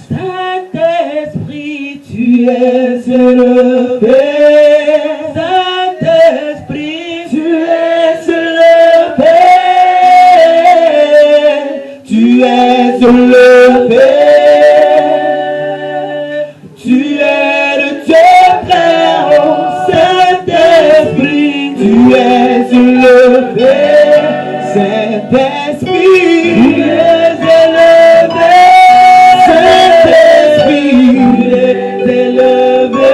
Saint-Esprit, tu es élevé. Saint-Esprit, tu es élevé. Tu es élevé. Tu es le Dieu très haut. Saint-Esprit, tu es élevé. Saint-Esprit, tu es élevé. Saint-Esprit, tu es élevé.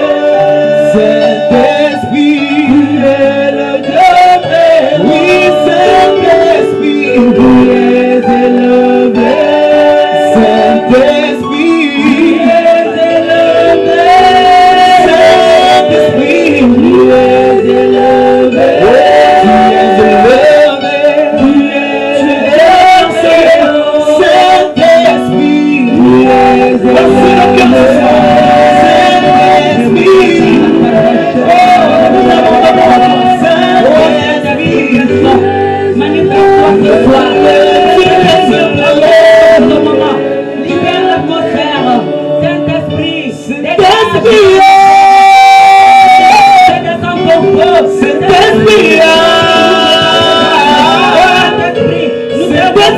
Saint-Esprit, tu es le Dieu très haut. Oui, Saint-Esprit, tu es élevé. Saint-Esprit, tu es élevé. Saint-Esprit, tu es élevé. Libère l'atmosphère. Saint-Esprit, Saint-Esprit, descend ton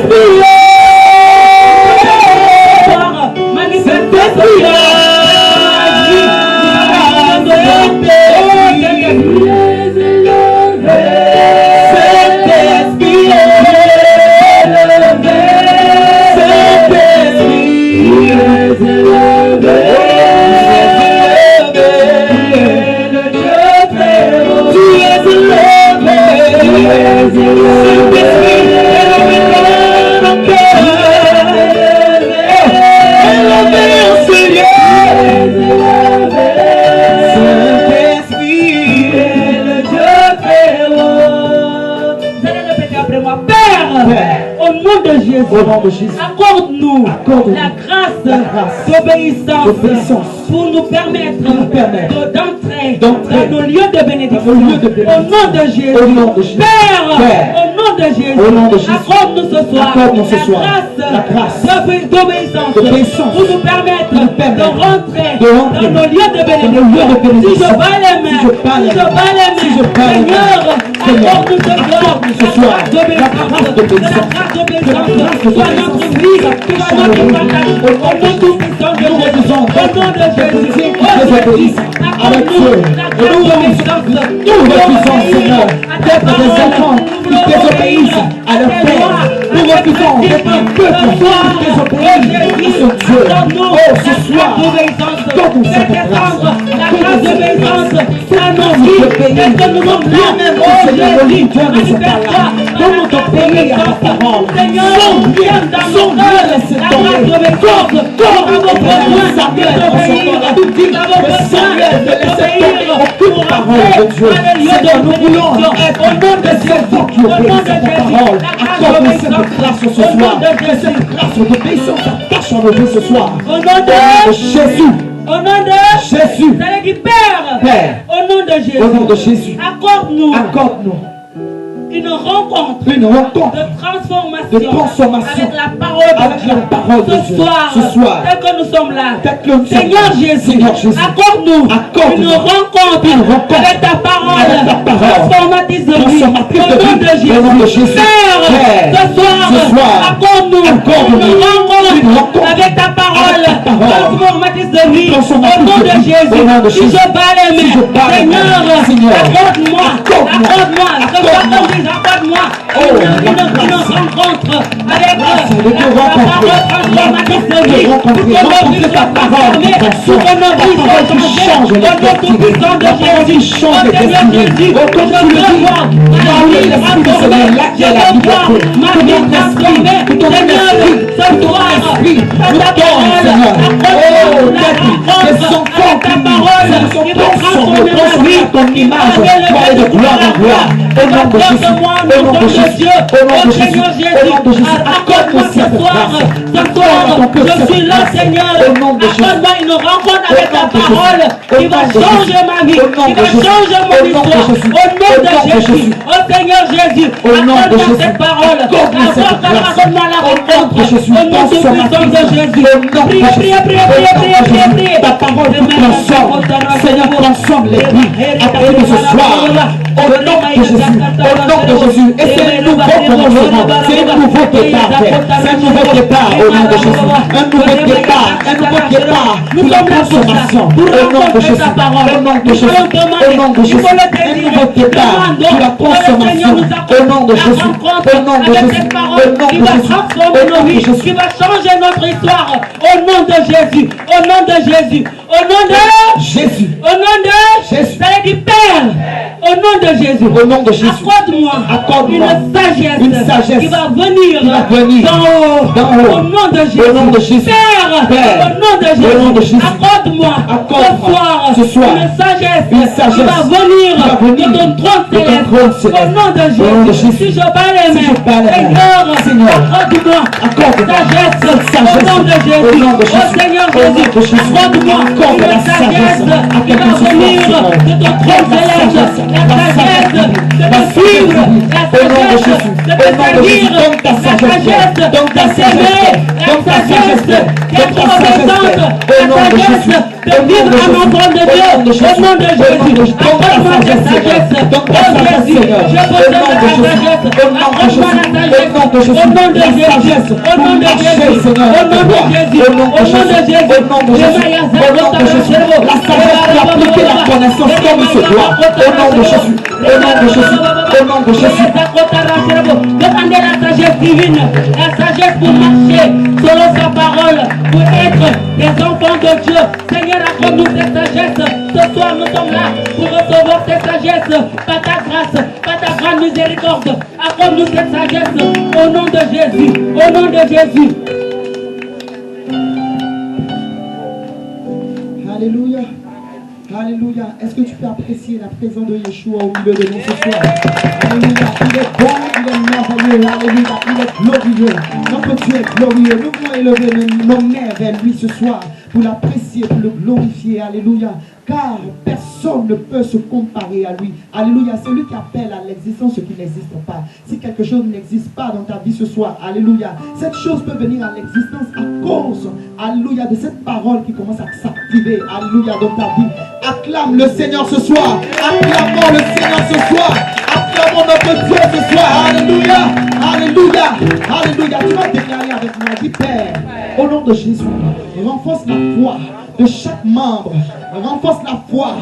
feu. Saint-Esprit, au nom de Jésus, accorde-nous la grâce d'obéissance pour nous permettre d'entrer dans nos lieux de bénédiction. Au nom de Jésus, Père, au nom de Jésus, accorde-nous ce soir la grâce d'obéissance pour nous permettre de rentrer dans nos lieux de bénédiction. Si je bats les mains, Seigneur, accorde-nous ce soir la grâce d'obéissance. Soit notre vie, soit notre partage, au nom tout-puissant de Jésus, au nom de Jésus, avec Dieu, et nous refusons, Seigneur, d'être des enfants qui désobéissent à leur Père. Nous refusons d'être un peuple qui désobéit à son Dieu. Oh, ce soir, donne-nous cette grâce, la grâce d'obéissance à nos vies, et que nous sommes là, oh Jésus, manifeste-toi, donne-nous d'obéir à ta parole. Seigneur, viens dans nos cœurs, la grâce d'obéissance, nous avons besoin d'obéir, nous avons besoin d'obéir pour parole de Dieu. Seigneur, nous voulons être au nom de Jésus, au nom de Jésus, accorde-nous cette grâce ce soir, que cette grâce d'obéissance attache en nous ce soir. Au nom de Jésus. Au nom de Jésus. Vous allez dire Père. Au nom de Jésus. Au nom de Jésus. Accorde-nous une rencontre de transformation avec la parole de Dieu. Ce soir, tel que nous sommes là, Seigneur Jésus, accorde-nous une rencontre avec ta parole transformatrice de vie. Au nom de Jésus. Père, ce soir, accorde-nous une rencontre avec ta parole transformatrice de vie. Au nom de Jésus. Si je bats les mains, Seigneur, accorde-moi accorde-moi une rencontre avec la parole transformatrice de vie, pour que nos vies soient transformées, pour que nos vies soient changées, au nom tout-puissant de Jésus, au Seigneur Jésus, je veux voir ma vie transformée, je veux voir ma vie transformée, Seigneur, ce soir, par ta parole, accorde-nous la rencontre avec ta parole qui va transformer ma vie, ton image, toi et de gloire en gloire. Au nom de Jésus, au nom de Jésus, au nom de Jésus, au nom de Jésus, accorde-moi ce soir, je suis là, Seigneur. Accorde-moi une rencontre avec ta parole qui va changer ma vie, qui va changer mon histoire. Au nom de Jésus, oh Seigneur Jésus, accorde-moi cette parole. Accorde-moi la rencontre. Au nom de puissance de Jésus. Priez. Ta parole te transforme. Seigneur, transforme les vies à partir de ce soir. Au nom de Jésus, au nom de Jésus. Et c'est un nouveau commencement. C'est un nouveau départ. C'est un nouveau départ au nom de Jésus. Un nouveau départ pour la transformation. Au nom de Jésus. Au nom de Jésus. Au nom de Jésus. Un nouveau départ pour la transformation. Au nom de Jésus. Au nom de Jésus. Au nom de Jésus. Qui va changer notre histoire. Au nom de Jésus. Au nom de Jésus. Au nom de Jésus. Au nom de Jésus. Ça veut dire Père. Au nom de Jésus. Au nom de Jésus. Accorde-moi une sagesse qui va venir d'en haut. Au nom de Jésus. Au nom de Jésus. Père. Au nom de Jésus. Accorde-moi ce soir une sagesse qui va venir de ton trône céleste. Au nom de Jésus. Si je bats les mains, Seigneur, accorde-moi sagesse. Au nom de Jésus. Oh Seigneur Jésus, accorde-moi une sagesse qui va venir de ton trône céleste. La sagesse de te suivre, la sagesse de te servir, la sagesse de s'aimer, la sagesse d'être obéissante, la sagesse de vivre à l'entendre de Dieu. Au nom de Jésus, accorde-moi cette sagesse. Oh Jésus, j'ai besoin de ta sagesse. Accorde-moi la sagesse. Au nom de Jésus, au nom de Jésus, au nom de Jésus, au nom de Jésus, la sagesse pour appliquer la connaissance comme il se doit. Au nom de Jésus, au nom de Jésus, au nom de Jésus. Demandez la sagesse divine, la sagesse pour marcher selon sa parole, pour être des enfants de Dieu. Seigneur, accorde-nous cette sagesse. Ce soir, nous sommes là pour recevoir cette sagesse par ta grâce, par ta grande miséricorde. Accorde-nous cette sagesse au nom de Jésus, au nom de Jésus. Alléluia. Alléluia. Est-ce que tu peux apprécier la présence de Yeshua au milieu de nous ce soir? Alléluia. Il est bon, il est merveilleux. Alléluia. Il est glorieux. Notre Dieu est glorieux. Nous voulons élever nos mains vers lui ce soir pour l'apprécier, pour le glorifier. Alléluia. Car personne ne peut se comparer à lui. Alléluia. C'est lui qui appelle à l'existence ce qui n'existe pas. Si quelque chose n'existe pas dans ta vie ce soir, alléluia, cette chose peut venir à l'existence à cause, alléluia, de cette parole qui commence à s'activer, alléluia, dans ta vie. Acclame le Seigneur ce soir. Acclamons le Seigneur ce soir. Acclamons notre Dieu ce soir. Alléluia. Alléluia. Alléluia. Tu vas déclarer avec moi. Dis Père, au nom de Jésus, renforce la foi de chaque membre. Renforce la foi.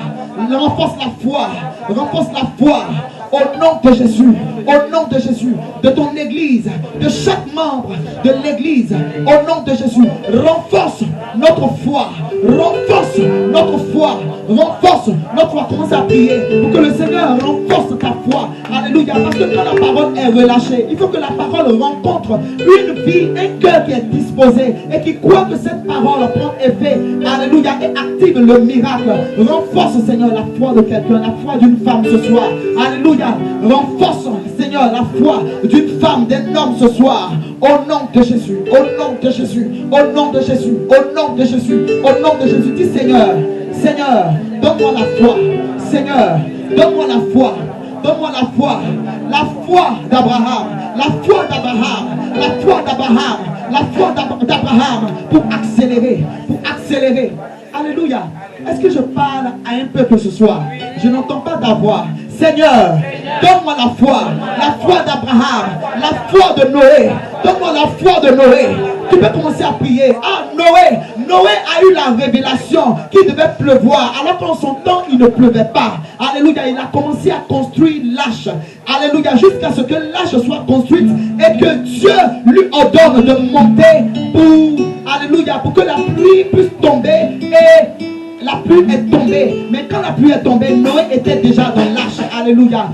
Renforce la foi. Renforce la foi. Au nom de Jésus, au nom de Jésus, de ton église, de chaque membre de l'église, au nom de Jésus, renforce notre foi, renforce notre foi, renforce notre foi. Commence à prier pour que le Seigneur renforce ta foi. Alléluia, parce que quand la parole est relâchée, il faut que la parole rencontre une vie, un cœur qui est disposé et qui croit que cette parole prend effet. Alléluia, et active le miracle. Renforce, Seigneur, la foi de quelqu'un, la foi d'une femme ce soir. Alléluia. Renforce, Seigneur, la foi d'une femme, d'un homme ce soir. Au nom de Jésus, au nom de Jésus, au nom de Jésus, au nom de Jésus, au nom de Jésus. Dis Seigneur, Seigneur, donne-moi la foi. Seigneur, donne-moi la foi. Donne-moi la foi d'Abraham, la foi d'Abraham, la foi d'Abraham, la foi d'Abraham pour accélérer, Alléluia. Est-ce que je parle à un peuple ce soir? Je n'entends pas ta voix. Seigneur, donne-moi la foi d'Abraham, la foi de Noé. Donne-moi la foi de Noé. Tu peux commencer à prier. Ah, Noé a eu la révélation qu'il devait pleuvoir. Alors qu'en son temps, il ne pleuvait pas. Alléluia, il a commencé à construire l'arche. Alléluia, jusqu'à ce que l'arche soit construite et que Dieu lui ordonne de monter pour, alléluia, pour que la pluie puisse tomber. Et la pluie est tombée. Mais quand la pluie est tombée, Noé était déjà dans l'arche. Alléluia.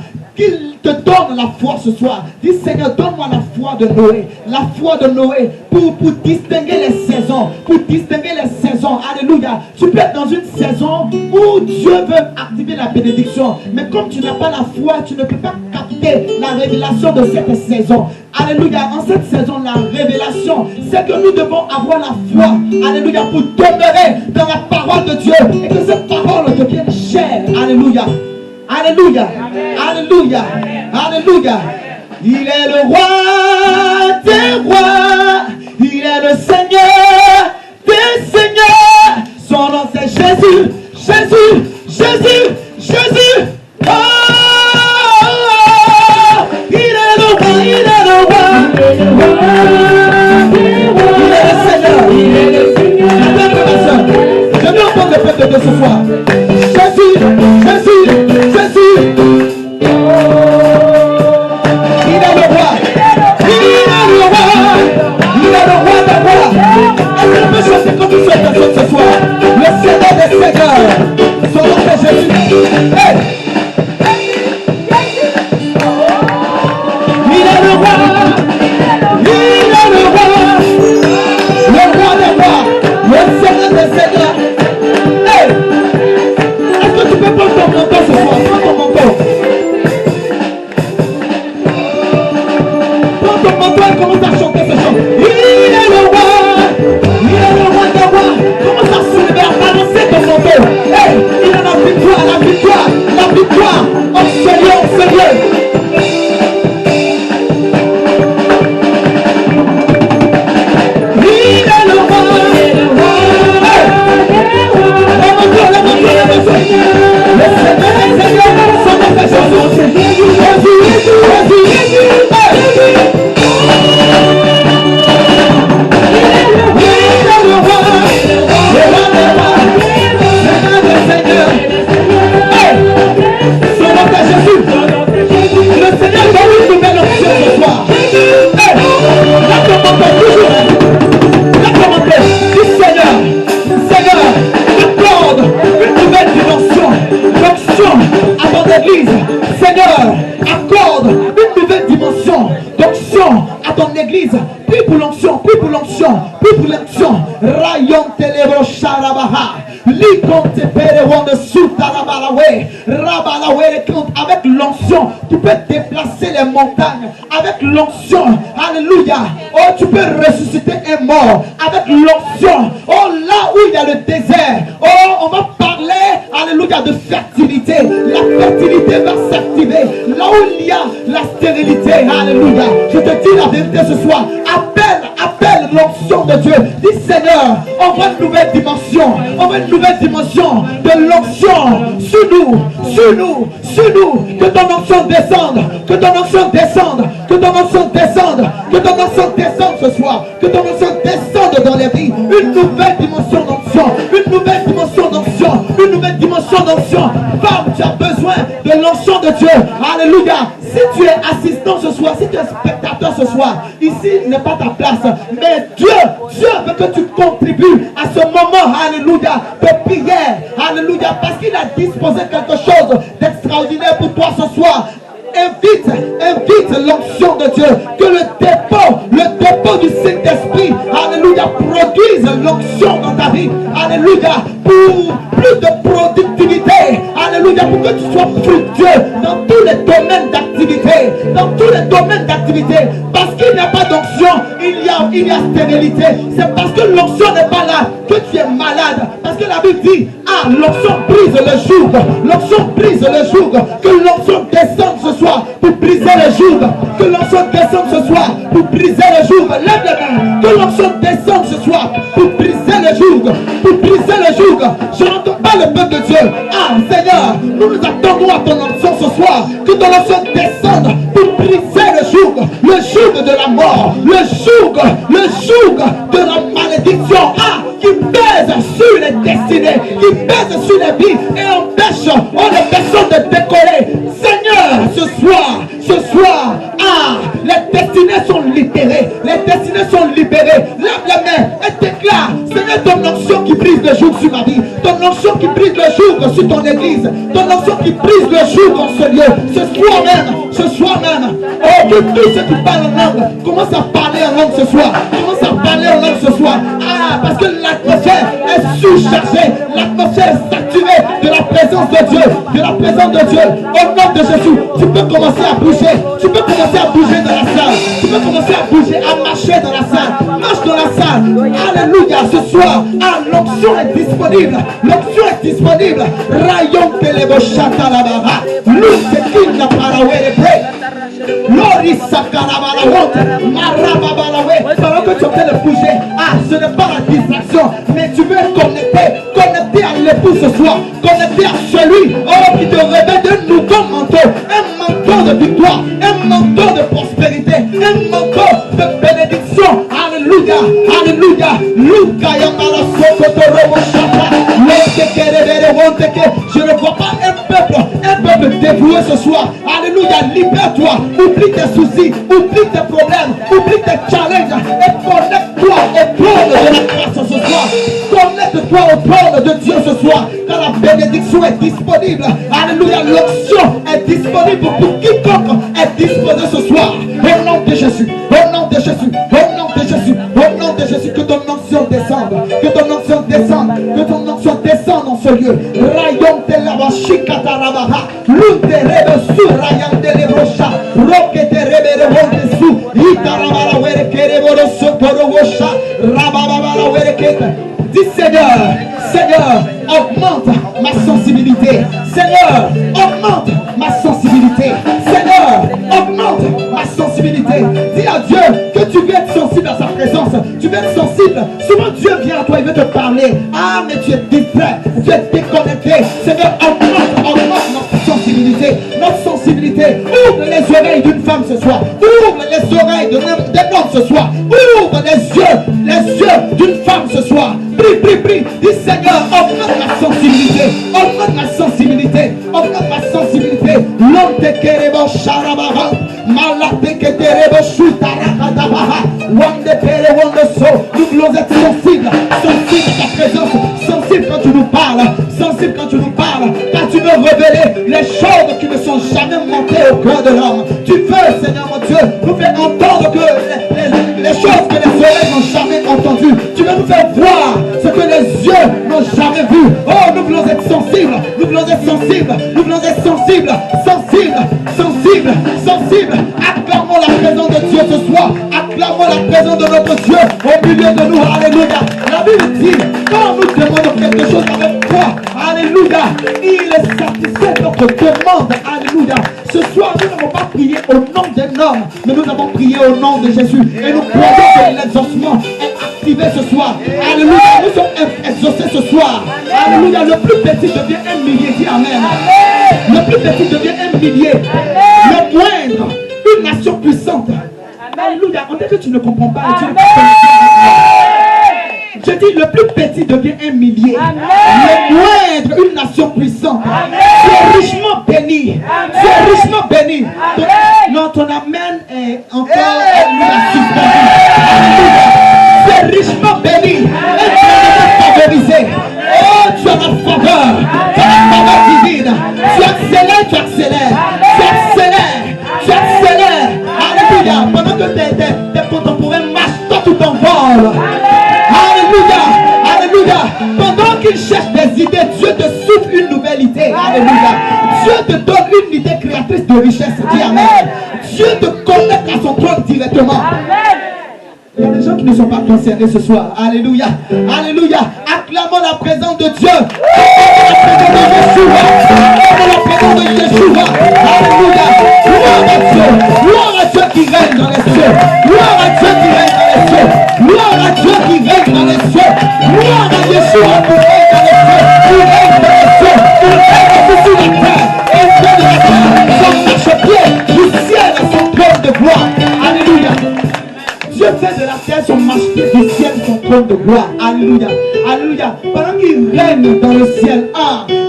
te donne la foi ce soir. Dis Seigneur, donne-moi la foi de Noé. La foi de Noé pour distinguer les saisons. Pour distinguer les saisons. Alléluia. Tu peux être dans une saison où Dieu veut activer la bénédiction. Mais comme tu n'as pas la foi, tu ne peux pas capter la révélation de cette saison. Alléluia. En cette saison, la révélation, c'est que nous devons avoir la foi. Alléluia. Pour demeurer dans la parole de Dieu. Et que cette parole devienne chère. Alléluia. Alléluia. Alléluia. Alléluia. Il est le roi des rois. Il est le Seigneur des seigneurs. Son nom c'est Jésus. Jésus. Jésus. Jésus. Oh, il est le roi. Il est le roi. Il est le Seigneur. Il est le Seigneur. Je veux entendre le peuple de ce soir. Jésus. Jésus. Jésus. Il est le roi. Il est le roi. Il est le roi des rois. Est-ce qu'on peut chanter comme nous sommes personnes ce soir? Le Seigneur des seigneurs. Son nom c'est Jésus. Hey. Il est le roi. Il est le roi. Le roi des rois. Le Seigneur des seigneurs. Hey. Est-ce que tu peux prendre ton manteau ce soir? Prends ton manteau. Prends ton manteau et commence à chanter ce chant. Il est le roi. Il est le roi des rois. Commence à soulever, à balancer ton manteau. Hey, il a la victoire, la victoire, la victoire. En Seigneur, Seigneur. Il est le roi. Hey. Le manteau, le manteau, le manteau. Le Seigneur, le Seigneur. Son nom est Jésus. Jésus, Jésus, Jésus. Seigneur, accorde une nouvelle dimension d'onction à ton église. Puis pour l'onction, puis pour l'onction, puis pour l'onction. Rayon telebro sharabaha. Likonte perewande sutarabalawe. Rabalawe. Avec l'onction, tu peux déplacer les montagnes. Avec l'onction, alléluia. Oh, tu peux ressusciter un mort. Avec l'onction, oh, là où il y a le désert. Oh, on va parler, alléluia, de fertilité. La fertilité va s'activer. Là où il y a la stérilité, alléluia. Je te dis la vérité ce soir. Appelle l'onction de Dieu. Dis Seigneur, on voit une nouvelle dimension. On voit une nouvelle dimension de l'onction sur nous, sur nous, sur nous. Que ton onction descende, que ton onction descende, que ton onction descende, que ton onction descende ce soir. Que ton onction descende dans les vies. Une nouvelle dimension d'onction, une nouvelle dimension d'onction, une nouvelle dimension d'onction. Femme, tu as besoin de l'onction de Dieu. Alléluia. Si tu es assistant ce soir, si tu es spectateur ce soir, ici n'est pas ta place. Mais Dieu veut que tu contribues à ce moment, alléluia, de prière. Alléluia, parce qu'il a disposé quelque chose d'extraordinaire pour toi ce soir. Invite l'onction de Dieu. Que le dépôt du Saint-Esprit, alléluia, produise l'onction dans ta vie. Alléluia, pour plus de productivité. Alléluia, pour que tu sois fructueux dans tous les domaines d'activité. Dans tous les domaines d'activité. Parce qu'il n'y a pas d'onction, il y a stérilité. C'est parce que l'onction n'est pas là que tu es malade. Parce que la Bible dit, l'onction brise le joug. L'onction brise le joug. Que l'onction descende ce soir pour briser le joug. Que l'onction descende ce soir pour briser le joug. Lève les mains. Que l'onction descende ce soir pour briser le joug. Pour briser le joug. Je n'entends pas le peuple de Dieu. Seigneur, nous nous attendons à ton onction ce soir. Que ton onction descende pour briser le joug de la mort. Le joug de la malédiction. bénédiction qui pèse sur les destinées, qui pèse sur les vies et empêche les personnes de décoller. Seigneur, ce soir, les destinées sont libérées. Les destinées sont libérées. Lève les mains et déclare, Seigneur, ton onction qui brise le jour sur ma vie, ton onction qui brise le jour sur ton église, ton onction qui brise le jour dans ce lieu, ce soir même. Oh, que tous ceux qui parlent en langue commencent à parler en langue ce soir. Commence à parler en langue ce soir. Parce que l'atmosphère est surchargée, l'atmosphère est saturée de la présence de Dieu, de la présence de Dieu. Au nom de Jésus, tu peux commencer à bouger, tu peux commencer à bouger dans la salle, tu peux commencer à bouger, à marcher dans la salle, marche dans la salle. Alléluia, ce soir, l'onction est disponible, l'onction est disponible. Rayon Teleboshata la barra, l'untekin la parawere break. Lori sakarabala honte, marababalawe. Pendant que tu es en train de bouger, ce n'est pas la distraction, mais tu veux connecter à l'époux ce soir, connecter à celui qui te revêt d'un nouveau manteau, un manteau de victoire, un manteau de prospérité, un manteau de bénédiction. Alléluia, alléluia. Je ne vois pas un peuple dévoué ce soir. Alléluia, libère-toi, oublie tes soucis, oublie tes problèmes, oublie tes challenges et connecte-toi au trône de la grâce ce soir. Connecte-toi au trône de Dieu ce soir, car la bénédiction est disponible. Alléluia, l'onction est disponible pour quiconque est disposé ce soir. Au nom de Jésus, au nom de Jésus, au nom de Jésus, au nom de Jésus, que ton onction descende, que ton onction descende, que ton onction descende dans ce lieu. Rayon de la Vachikata Rabaha, l'une des rêves sous Rayan de l'Ebrocha, Roque de Rebere dessous, Itarabara Werekereboro Sotorosha, Rababara Wereketa. Dis Seigneur, augmente ma sensibilité. Seigneur, augmente ma sensibilité. Seigneur, augmente ma sensibilité. Dis à Dieu que tu veux être sensible à sa présence. Tu veux être sensible. Souvent Dieu vient à toi, il veut te parler. Mais tu es distrait, tu es déconnecté. Seigneur, augmente notre sensibilité. Notre sensibilité. Ouvre les oreilles d'une femme ce soir. Ouvre les oreilles d'un homme ce soir. Ouvre les yeux d'une femme ce soir. Prie. Dis Seigneur, augmente ma sensibilité. Augmente ma sensibilité. Augmente ma sensibilité. L'homme te kerebo sharabara. Malate que te rebo shutarakatabaha. Wande pere wande so. Nous voulons être sensibles. Sensibles à ta présence. Sensibles quand tu nous parles. Sensibles quand tu nous parles. Car tu veux révéler les choses qui ne sont jamais montées au cœur de l'homme. Tu veux, Seigneur mon Dieu, nous faire entendre que les choses que les oreilles n'ont jamais entendues. Tu veux nous faire voir ce que les yeux n'ont jamais vu. Oh, nous voulons être sensibles. Nous voulons être sensibles. Nous voulons être sensibles. Sensibles. Acclamons la présence de Dieu ce soir. Acclamons la présence de notre Dieu au milieu de nous. Alléluia. La Bible dit, quand nous demandons quelque chose avec foi, alléluia, il est satisfait de notre demande. Alléluia. Ce soir, nous n'avons pas prié au nom d'un homme, mais nous avons prié au nom de Jésus. Et nous croyons que l'exaucement est activé ce soir. Alléluia. Nous sommes exaucés ce soir. Alléluia. Le plus petit devient un millier. Dis amen. Le plus petit devient un millier. Le moindre, une nation puissante. Alléluia. On dit que tu ne comprends pas. Tu ne comprends pas. Je dis le plus petit devient un millier. Le moindre, une nation puissante. Tu es richement béni. Tu es richement béni. Non, ton amen est encore suspendu. Tu es richement béni. Et tu es favorisé. Oh, tu as la faveur. Tu as la faveur divine. Tu accélères. Alléluia. Pendant que tes contemporains marchent, toi tu t'envoles. Alléluia. Pendant qu'ils cherchent des idées, Dieu te souffle une nouvelle idée. Alléluia. Dieu te donne une idée créatrice de richesse. Dis amen. Dieu te connecte à son trône directement. Il y a des gens qui ne sont pas concernés ce soir. Alléluia. Acclamons la présence de Dieu. Acclamons la présence de Yeshua. Alléluia. Gloire à Dieu qui règne dans les cieux. Gloire à Dieu qui règne dans les cieux. Gloire à Dieu qui règne dans les cieux. Gloire à Yeshua qui règne dans les cieux. Qui règne dans les cieux. Qui règne sur la terre. Et Dieu de la terre. Son marchepied du ciel à son trône de gloire. Alléluia. Dieu fait de la terre son marchepied, du ciel son trône de gloire. Alléluia. Alléluia. Pendant qu'il règne dans le ciel,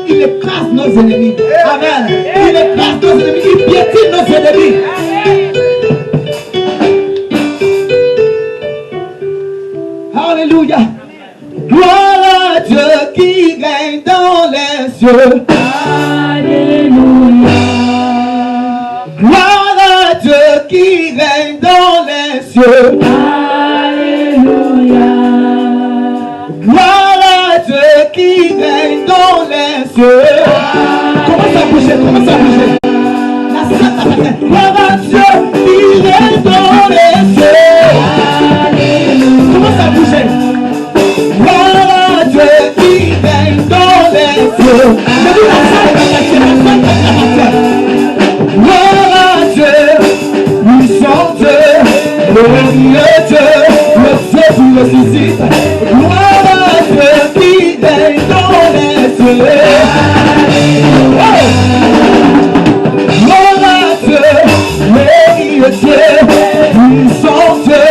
il écrase nos ennemis. Amen. Il écrase nos ennemis. Il piétine nos ennemis. Alléluia. Gloire à Dieu qui règne dans les cieux. Alléluia. Gloire à Dieu qui règne dans les cieux. Alléluia. Gloire à Dieu qui règne dans les cieux. Commence à bouger, commence à bouger. La sainte appartient. Gloire à Dieu qui règne dans les cieux. Commence à bouger. Gloire à Dieu qui règne dans les cieux. Je dis la sainte appartient, la sainte appartient. Gloire à Dieu, puissant Dieu, glorieux Dieu, le Dieu qui ressuscite. Gloire à Dieu qui règne dans les cieux. Gloire à Dieu, glorieux Dieu, puissant Dieu,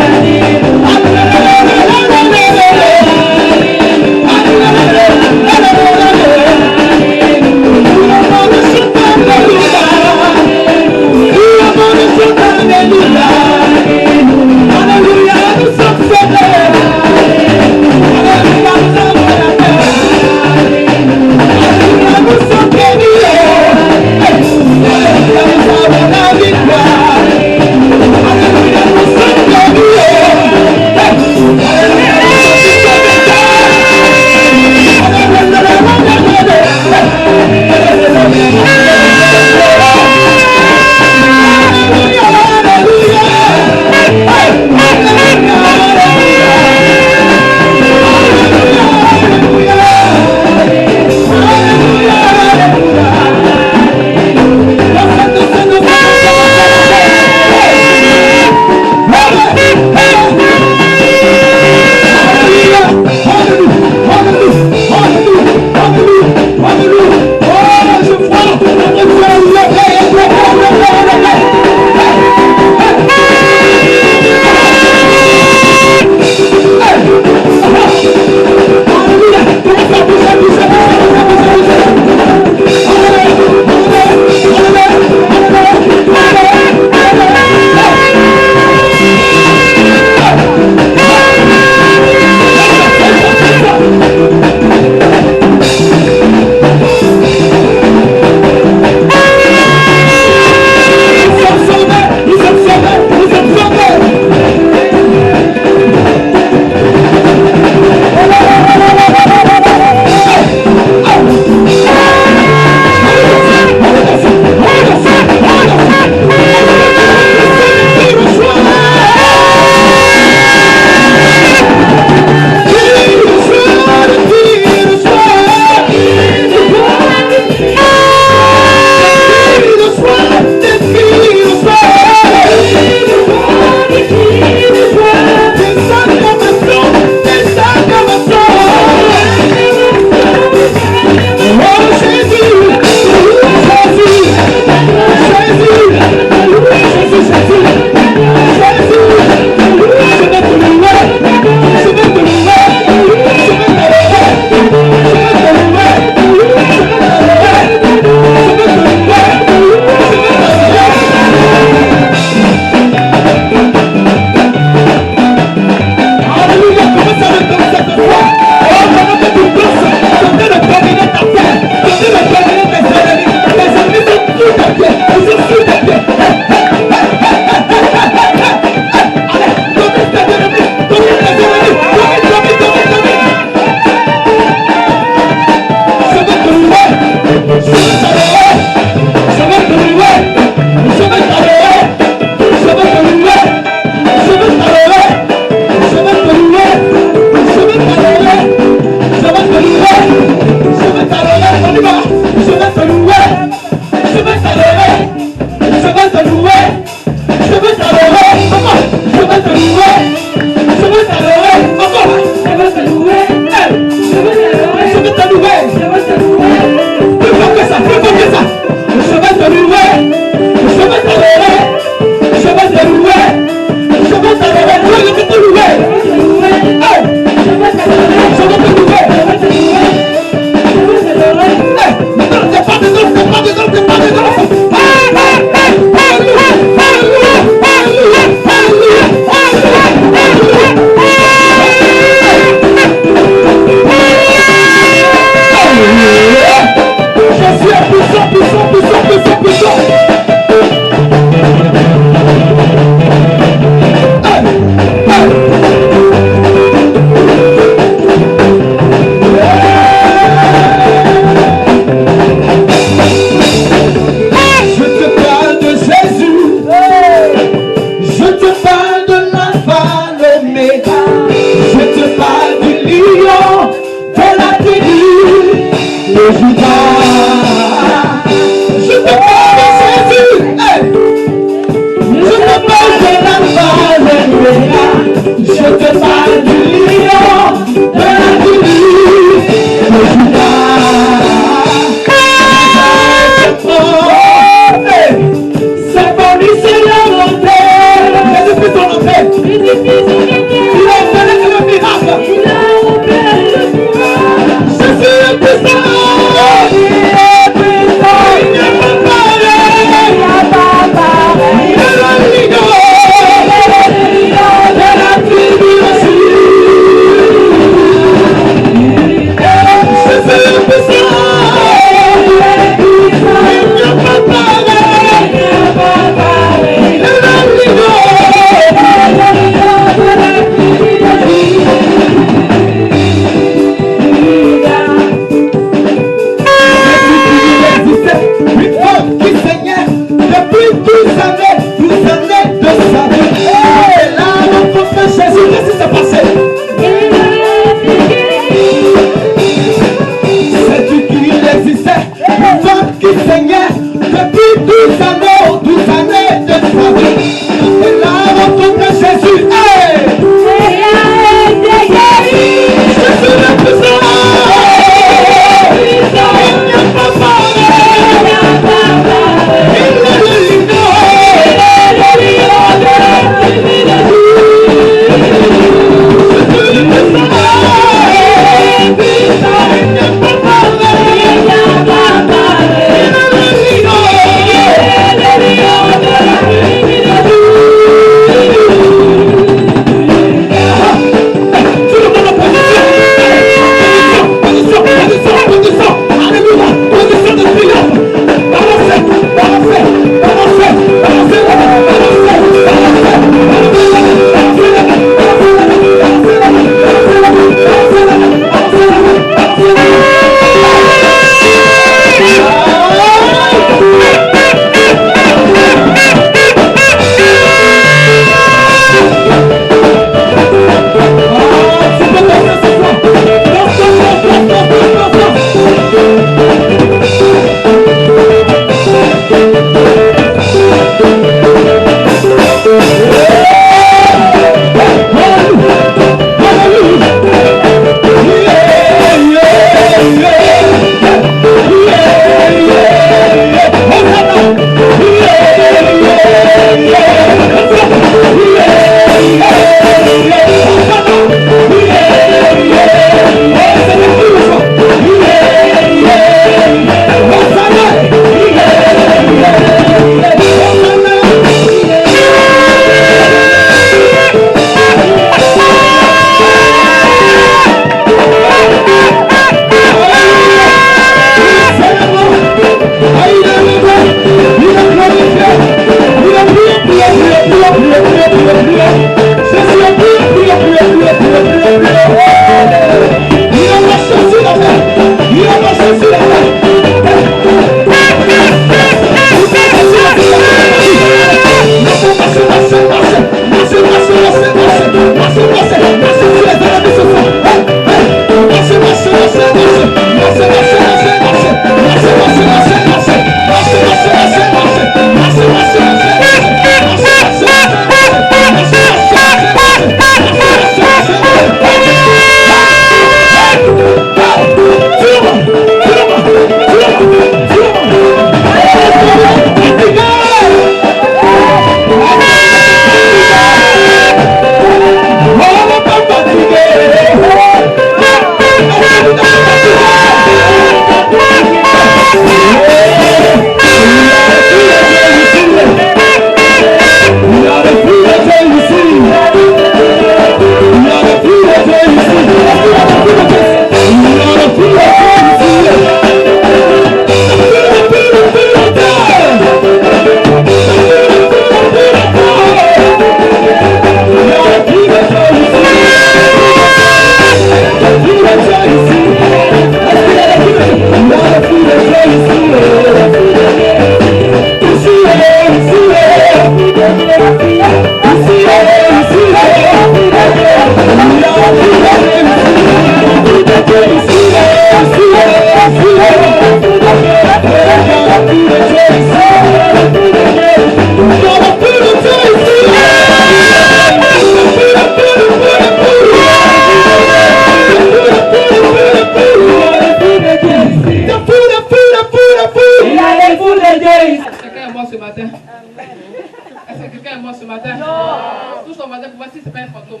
voisin pour voir si c'est pas un fantôme.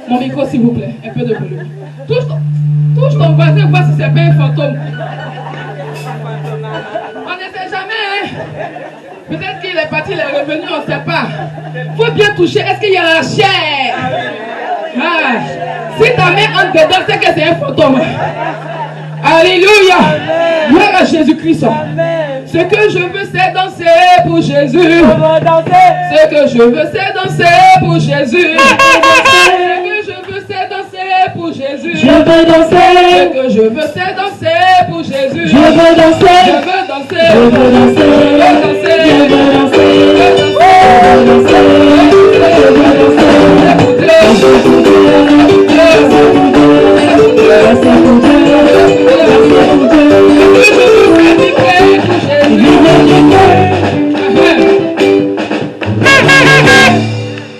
Mon micro, s'il vous plaît, un peu de volume. Touche ton voisin pour voir si c'est pas un fantôme. On ne sait jamais, hein. Peut-être qu'il est parti, il est revenu, on ne sait pas. Il faut bien toucher. Est-ce qu'il y a la chair? Ah. Si ta main entre dedans, c'est que c'est un fantôme. Alléluia. Gloire à Jésus-Christ. Ce que je veux, c'est danser pour Jésus. Ce que je veux, c'est danser pour Jésus. Ce que je veux, c'est danser pour Jésus. Je veux danser. Ce que je veux, c'est danser pour Jésus. Je veux danser. Je veux danser. Je veux danser. Je veux danser. Je veux danser.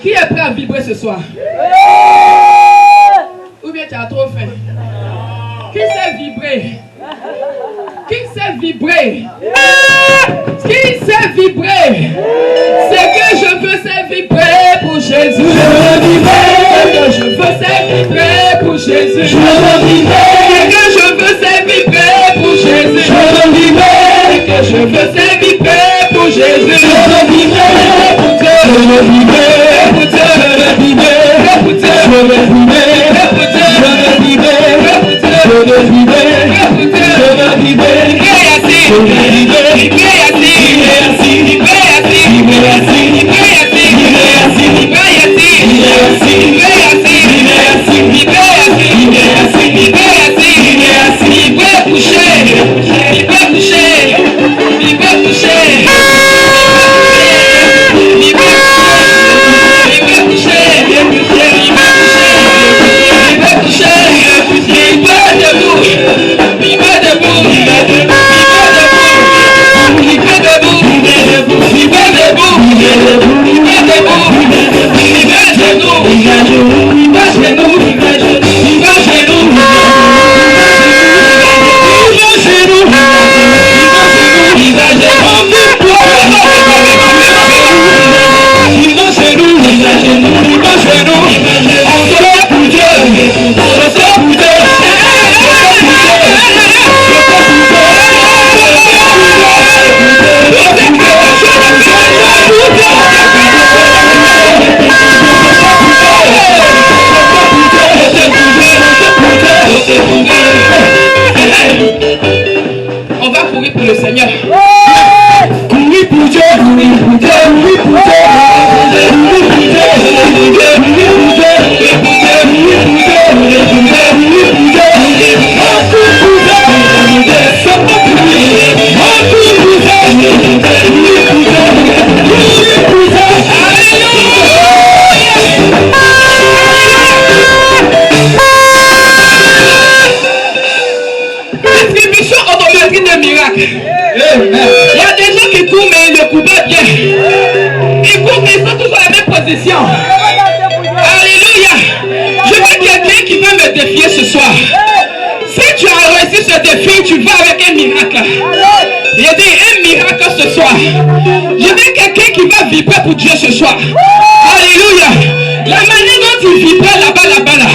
Qui est prêt à vibrer ce soir? Ou bien tu as trop faim? Qui sait vibrer? Qui sait vibrer? Qui sait vibrer? Ce que je veux, c'est vibrer pour Jésus. Je veux vibrer. Ce que je veux, c'est vibrer pour Jésus. Je veux vibrer. Ce que je veux, c'est vibrer pour Jésus. Je veux vibrer. Ce que je veux, c'est vibrer pour Jésus. Je veux vibrer pour Dieu. Je veux vibrer pour Dieu. Je veux vibrer pour Dieu. Je veux vibrer pour Dieu. Je veux vibrer pour Dieu. Je veux vibrer pour Dieu. Je veux vibrer. Je veux vibrer. On va courir pour le Seigneur. Courir pour Dieu, courir pour Dieu, courir pour Dieu, courir pour Dieu, courir pour Dieu, Distribution automatique de miracles. Il y a des gens qui courent mais ils ne courent pas bien. Ils courent mais ils sont toujours à la même position. Alléluia. Je veux quelqu'un qui va me défier ce soir. Si tu as réussi ce défi, tu vas avec un miracle. Il y a un miracle ce soir. Je veux quelqu'un qui va vibrer pour Dieu ce soir. Alléluia. La manière dont tu vibrais là-bas, là.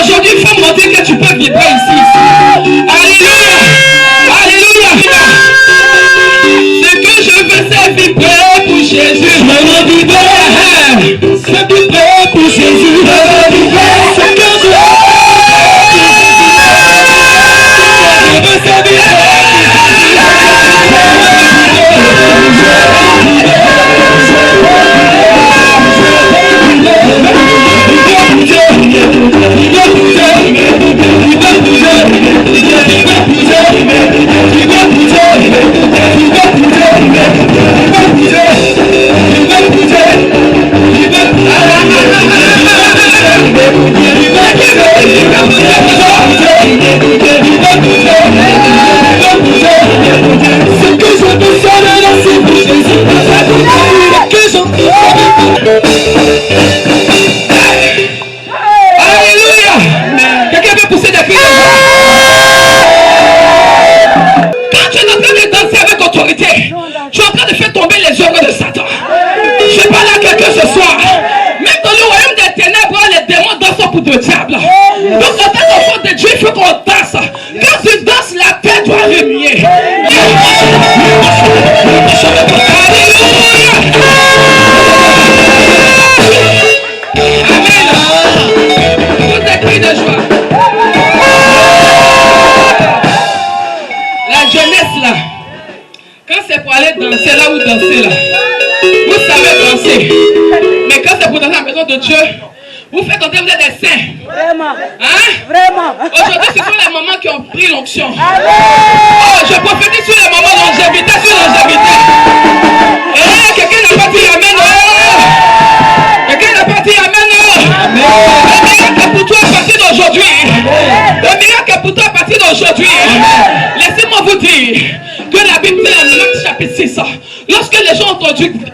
Aujourd'hui, il faut montrer que tu peux vibrer ici. Alléluia. Alléluia. Ce que je veux, c'est vibrer pour Jésus. Je veux vibrer. C'est vibrer pour Jésus. Je veux vibrer. Ce que je veux, c'est vibrer. de diable. Donc en tant qu'enfant de Dieu, il faut qu'on danse. Quand tu danses, la paix doit régner. Amen. Vous êtes pris de joie. La jeunesse là, quand c'est pour aller danser là ou danser là, vous savez danser. Mais quand c'est pour danser à la maison de Dieu, vous faites entrer, vous êtes des saints. Vraiment. Hein? Vraiment. Aujourd'hui, ce sont les mamans qui ont pris l'onction. Amen. Oh, je prophétise sur les mamans longévité, sur longévité. Eh, quelqu'un n'a pas dit amen. Oh. Quelqu'un n'a pas dit amen. Oh. Le miracle est pour toi à partir d'aujourd'hui. Le miracle est pour toi à partir d'aujourd'hui. Laissez-moi vous dire que la Bible dit dans Marc chapitre 6, lorsque les gens ont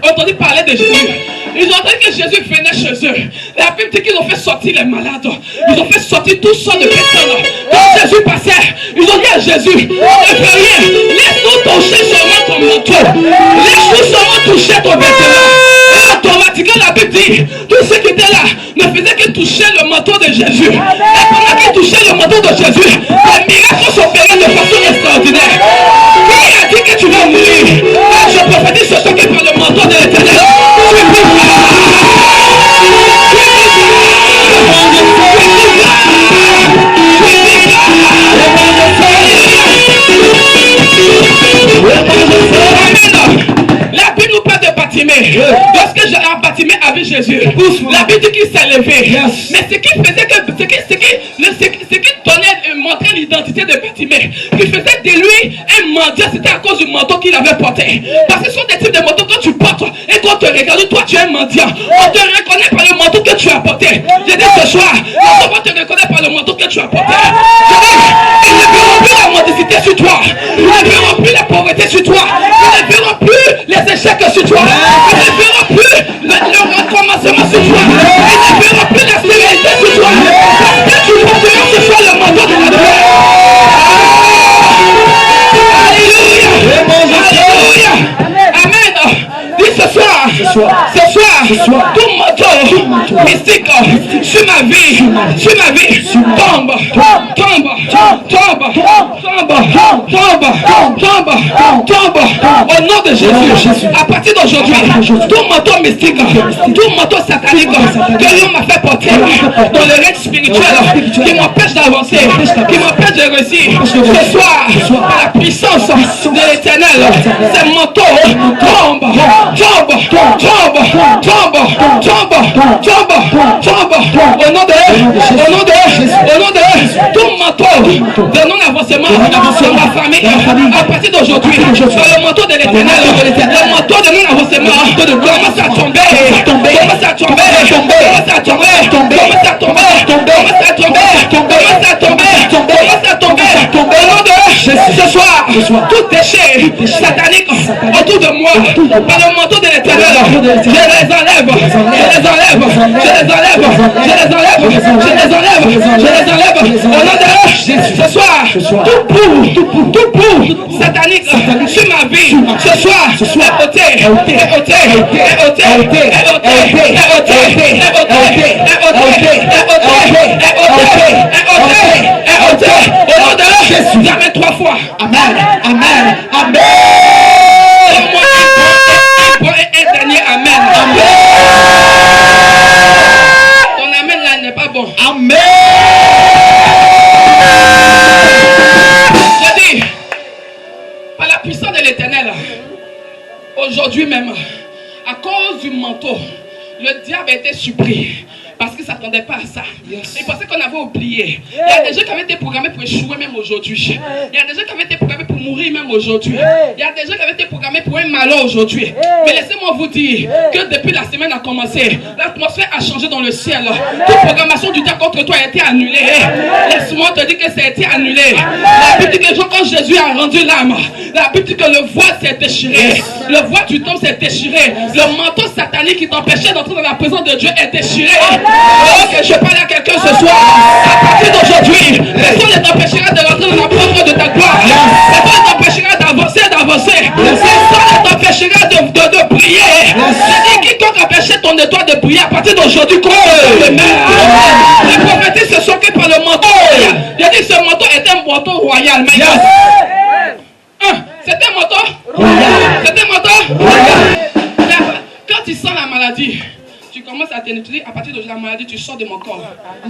entendu parler de Jésus, ils ont entendu que Jésus venait chez eux. La Bible dit qu'ils ont fait sortir les malades. Ils ont fait sortir toutes sortes de personnes. Quand Jésus passait, ils ont dit à Jésus, on ne fait rien. Laisse-nous toucher seulement ton manteau. Laisse-nous seulement toucher ton vêtement. Et automatiquement, la Bible dit, tous ceux qui étaient là ne faisaient que toucher le manteau de Jésus. Et pendant qu'ils touchaient le manteau de Jésus, les miracles s'opéraient de façon extraordinaire. Qui a dit que tu vas mourir? Je prophétise ce soir que par le manteau de l'Éternel, tu vis. La Bible nous parle de Bartimée. Lorsque Bartimée avait Jésus, la Bible dit qu'il s'est levé. Mais ce qui faisait que, ce qui donnait, montrait l'identité de Bartimée, qui faisait de lui un mendiant, c'était à cause du manteau qu'il avait porté. Parce que ce sont des types de manteaux que tu portes et quand on te regarde, toi tu es un mendiant. On te reconnaît par le manteau que tu as porté. Je dis ce soir, on te reconnaît par le manteau que tu as porté. Je dis, ils ne verront plus la mendicité sur toi. Ils ne verront plus la pauvreté sur toi. Ils ne verront plus les échecs sur toi. Ils ne verront plus le recommencement sur toi. Ils ne verront plus la stérilité sur toi. Parce que tu porteras ce soir le manteau de la paix. Alléluia. Alléluia. Amen. Dis ce soir, tout manteau mystique sur ma vie, tombe au nom de Jésus. À partir d'aujourd'hui, tout manteau mystique, tout manteau satanique que l'homme m'a fait porter dans le règne spirituel qui m'empêche d'avancer, qui m'empêche de réussir, ce soir, par la puissance de l'Éternel, ces manteaux tombe au nom de tout manteau de non-avancement dans ma famille. À partir d'aujourd'hui, dans le manteau de l'Éternel, le manteau de non-avancement commence à tomber, au nom de ce soir, tout déchet satanique autour de moi, par le manteau de l'Éternel, je les enlève au nom de ce soir, tout pour satanique sur ma vie, ce soir, jamais 3 fois. Amen. Un dernier amen. Ton amen là n'est pas bon. Amen. Je dis, par la puissance de l'Éternel, aujourd'hui même, à cause du manteau, le diable a été surpris. Parce qu'il ne s'attendait pas à ça. Il pensait qu'on avait oublié. Il y a des gens qui avaient été programmés pour échouer même aujourd'hui. Il y a des gens qui avaient été programmés pour mourir même aujourd'hui. Il y a des gens qui avaient été programmés pour un malheur aujourd'hui. Mais laissez-moi vous dire que depuis la semaine a commencé, l'atmosphère a changé dans le ciel. Toute programmation du diable contre toi a été annulée. Laisse-moi te dire que ça a été annulé. La Bible dit que quand Jésus a rendu l'âme, la Bible dit que le voile s'est déchiré. Le voile du temple s'est déchiré. Le manteau satanique qui t'empêchait d'entrer dans la présence de Dieu est déchiré. Oh, que je parle à quelqu'un ce soir. À partir d'aujourd'hui, personne ne t'empêchera de rentrer dans la porte de ta gloire. Personne ne t'empêchera d'avancer. Personne ne t'empêchera de prier. Je dis quiconque empêchait ton étoile de prier à partir d'aujourd'hui, qu'on le met. moto royal. C'était un moto royal. C'était un moto royal. Quand tu sens la maladie, tu commences à t'étudier. À partir de la maladie, tu sors de mon corps.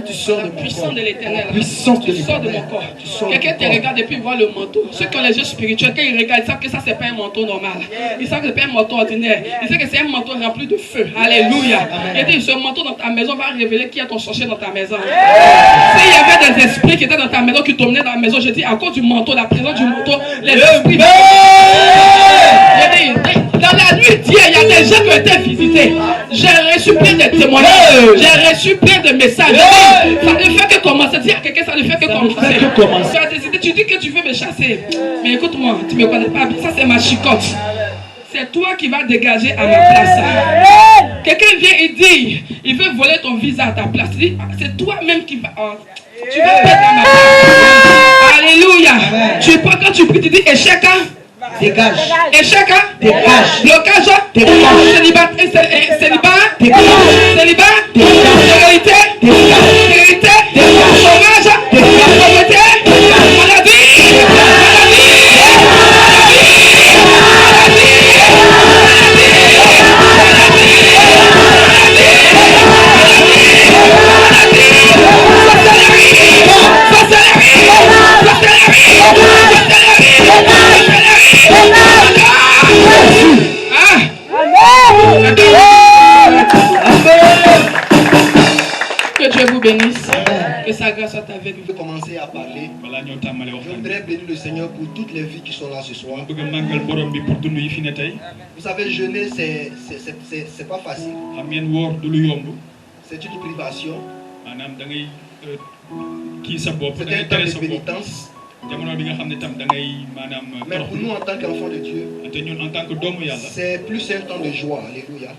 Tu sors de La mon puissance corps. de l'éternel. Puissance de Tu sors de l'éternel. mon corps. Tu sors de Quelqu'un mon te corps. regarde et puis voit le manteau. Ceux qui ont les yeux spirituels, quand ils regardent, ils savent que ça, c'est pas un manteau normal. Ils savent que c'est pas un manteau ordinaire. Ils savent que c'est un manteau rempli de feu. Alléluia. Et dit, ce manteau dans ta maison va révéler qui est ton sorcier dans ta maison. S'il y avait des esprits qui étaient dans ta maison, qui t'emmenaient dans la maison, je dis, à cause du manteau, la présence du manteau, les esprits. Dans la nuit d'hier, il y a des gens qui ont été visités. J'ai reçu plein de témoignages. J'ai reçu plein de messages. Ça ne fait que commencer. Dis à quelqu'un, ça ne fait que commencer. Tu as décidé, tu dis que tu veux me chasser. Mais écoute-moi, tu ne me connais pas bien. Ça, c'est ma chicotte. C'est toi qui vas dégager à ma place. Quelqu'un vient et dit, il veut voler ton visa à ta place. Tu dis, c'est toi-même qui vas... tu vas perdre à ma place. Alléluia. Tu prends quand tu pries, tu dis échec. Dégage. Échec. Dégage. Blocage. Dégage. Célibat. Dégage. Stérilité. Dégage. Stérilité. Dégage. Chômage. Dégage. Pauvreté. Maladie. Que Dieu vous bénisse. Que sa grâce soit avec Je vous. vais commencer à parler. Je voudrais bénir le Seigneur pour toutes les vies qui sont là ce soir. Vous savez, jeûner, c'est pas facile. C'est une privation. C'est un temps de pénitence. Mais pour nous, en tant qu'enfants de Dieu, c'est plus un temps de joie. Alléluia.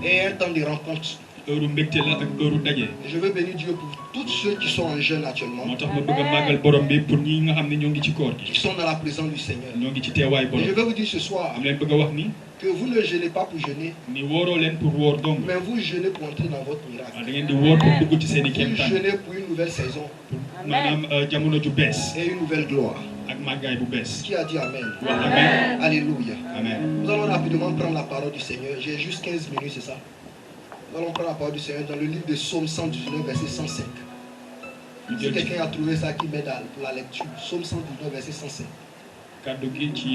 Et un temps de rencontre. Je veux bénir Dieu pour tous ceux qui sont en jeûne actuellement, qui sont dans la présence du Seigneur. Et je veux vous dire ce soir que vous ne jeûnez pas pour jeûner, mais vous jeûnez pour entrer dans votre miracle. Vous jeûnez pour une nouvelle saison et une nouvelle gloire. Qui a dit Amen? Amen. Alléluia. Amen. Nous allons rapidement prendre la parole du Seigneur. J'ai juste 15 minutes, c'est ça? Nous allons prendre la parole du Seigneur dans le livre de Psaume 119, verset 105. Si quelqu'un a trouvé ça qui m'aide pour la lecture, Psaume 119, verset 105.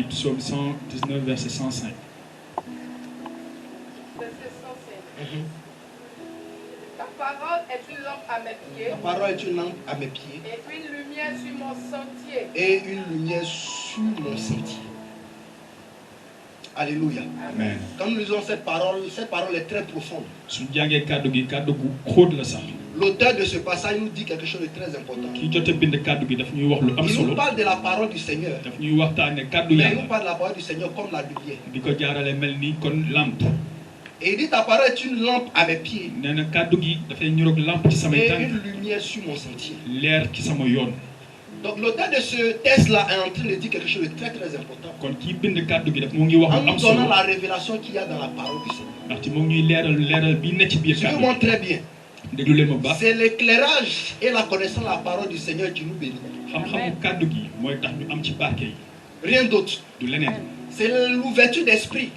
Psaume 119, verset 105. Ta parole est une lampe à mes pieds. La parole est une lampe à mes pieds. Et une lumière sur mon sentier. Et une lumière sur mon sentier. Alléluia. Amen. Quand nous lisons cette parole est très profonde. L'auteur de ce passage nous dit quelque chose de très important. Il nous parle de la parole du Seigneur. Mais il nous parle de la parole du Seigneur comme la lumière. Et il dit ta parole est une lampe à mes pieds. Et une lumière sur mon sentier. Donc l'auteur de ce texte-là est en train de dire quelque chose de très très important. En nous donnant la révélation qu'il y a dans la parole du Seigneur. Suivez-moi très bien. C'est l'éclairage et la connaissance de la parole du Seigneur qui nous bénit. Rien d'autre. C'est l'ouverture d'esprit